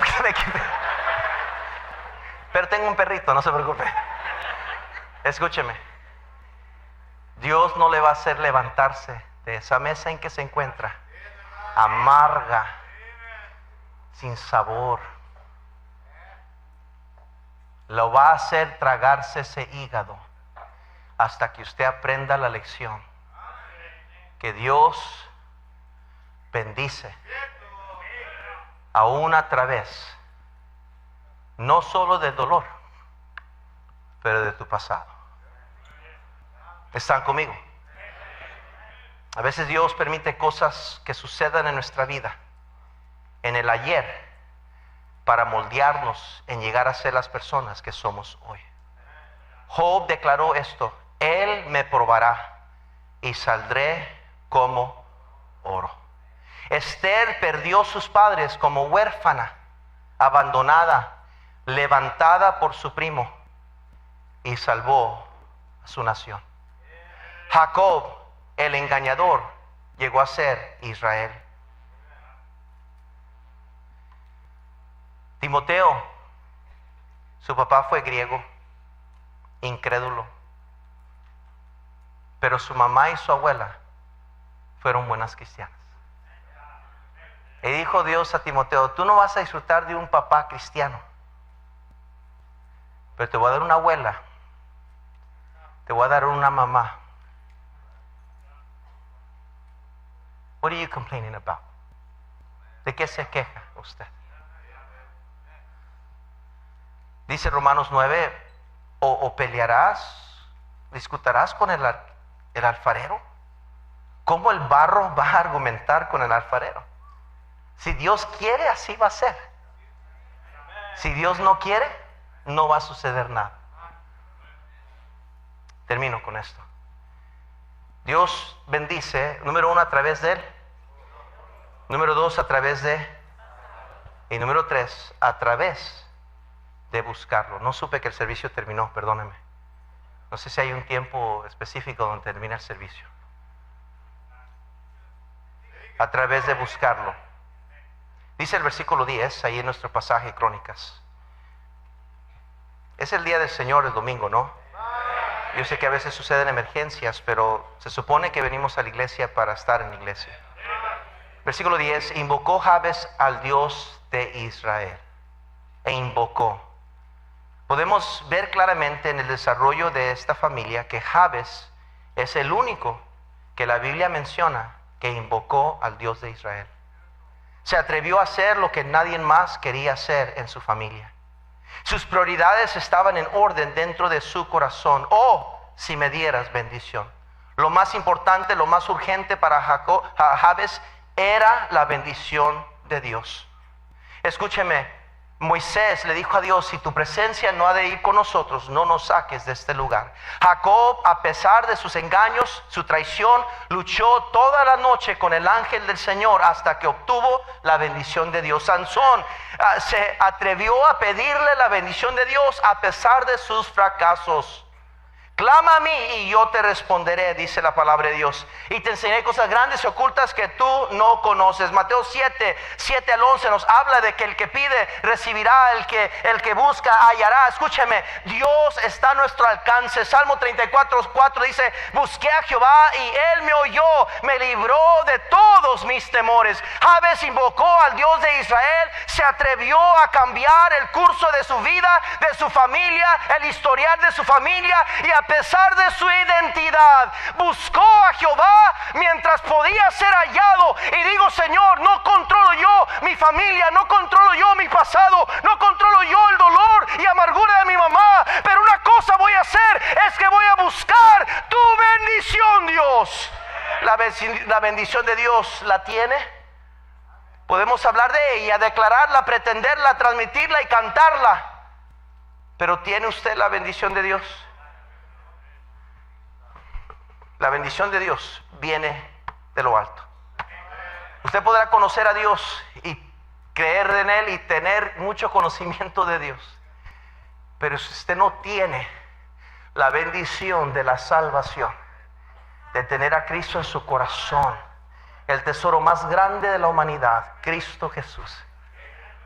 Pero tengo un perrito, no se preocupe. Escúcheme. Dios no le va a hacer levantarse de esa mesa en que se encuentra, amarga, sin sabor. Lo va a hacer tragarse ese hígado hasta que usted aprenda la lección que Dios bendice aún a través no solo del dolor, pero de tu pasado. ¿Están conmigo? A veces Dios permite cosas que sucedan en nuestra vida, en el ayer, para moldearnos en llegar a ser las personas que somos hoy. Job declaró esto: Él me probará y saldré como oro. Esther perdió sus padres como huérfana, abandonada, levantada por su primo, y salvó a su nación. Jacob, el engañador, llegó a ser Israel. Timoteo, su papá fue griego, incrédulo, pero su mamá y su abuela fueron buenas cristianas. Y dijo Dios a Timoteo: tú no vas a disfrutar de un papá cristiano, pero te voy a dar una abuela, te voy a dar una mamá. What are you complaining about? ¿De qué se queja usted? Dice Romanos 9, o pelearás, discutirás con el alfarero. ¿Cómo el barro va a argumentar con el alfarero? Si Dios quiere, así va a ser. Si Dios no quiere, no va a suceder nada. Termino con esto. Dios bendice, número 1, a través de Él. Número 2, a través de. Y número 3, a través de buscarlo. No supe que el servicio terminó, perdóneme. No sé si hay un tiempo específico donde termina el servicio. A través de buscarlo. Dice el versículo 10, ahí en nuestro pasaje, Crónicas. Es el día del Señor, el domingo, ¿no? Yo sé que a veces suceden emergencias, pero se supone que venimos a la iglesia para estar en la iglesia. Versículo 10, invocó Jabes al Dios de Israel. E invocó. Podemos ver claramente en el desarrollo de esta familia que Jabes es el único que la Biblia menciona que invocó al Dios de Israel. Se atrevió a hacer lo que nadie más quería hacer en su familia. Sus prioridades estaban en orden dentro de su corazón. Oh, si me dieras bendición. Lo más importante, lo más urgente para Jabes era la bendición de Dios. Escúcheme, Moisés le dijo a Dios: si tu presencia no ha de ir con nosotros, no nos saques de este lugar. Jacob, a pesar de sus engaños, su traición, luchó toda la noche con el ángel del Señor hasta que obtuvo la bendición de Dios. Sansón se atrevió a pedirle la bendición de Dios a pesar de sus fracasos. Clama a mí y yo te responderé, dice la palabra de Dios, y te enseñaré cosas grandes y ocultas que tú no conoces. Mateo 7 al 11 nos habla de que el que pide recibirá, el que busca hallará. Escúcheme, Dios está a nuestro alcance. Salmo 34:4 dice: busqué a Jehová y Él me oyó, me libró de todos mis temores. Jabes invocó al Dios de Israel, se atrevió a cambiar el curso de su vida, de su familia, el historial de su familia, y a pesar de su identidad, buscó a Jehová mientras podía ser hallado. Y digo: Señor, no controlo yo mi familia, no controlo yo mi pasado, no controlo yo el dolor y amargura de mi mamá, pero una cosa voy a hacer, es que voy a buscar tu bendición, Dios. La bendición de Dios la tiene. Podemos hablar de ella, declararla, pretenderla, transmitirla y cantarla, pero ¿tiene usted la bendición de Dios? La bendición de Dios viene de lo alto. Usted podrá conocer a Dios y creer en Él y tener mucho conocimiento de Dios, pero si usted no tiene la bendición de la salvación, de tener a Cristo en su corazón, el tesoro más grande de la humanidad, Cristo Jesús,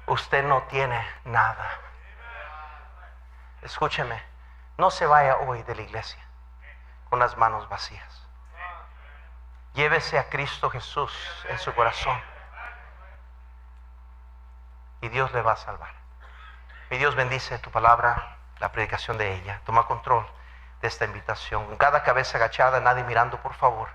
usted no tiene nada. Escúcheme, no se vaya hoy de la iglesia con las manos vacías. Llévese a Cristo Jesús en su corazón y Dios le va a salvar. Mi Dios bendice tu palabra, la predicación de ella. Toma control de esta invitación. Con cada cabeza agachada, nadie mirando, por favor.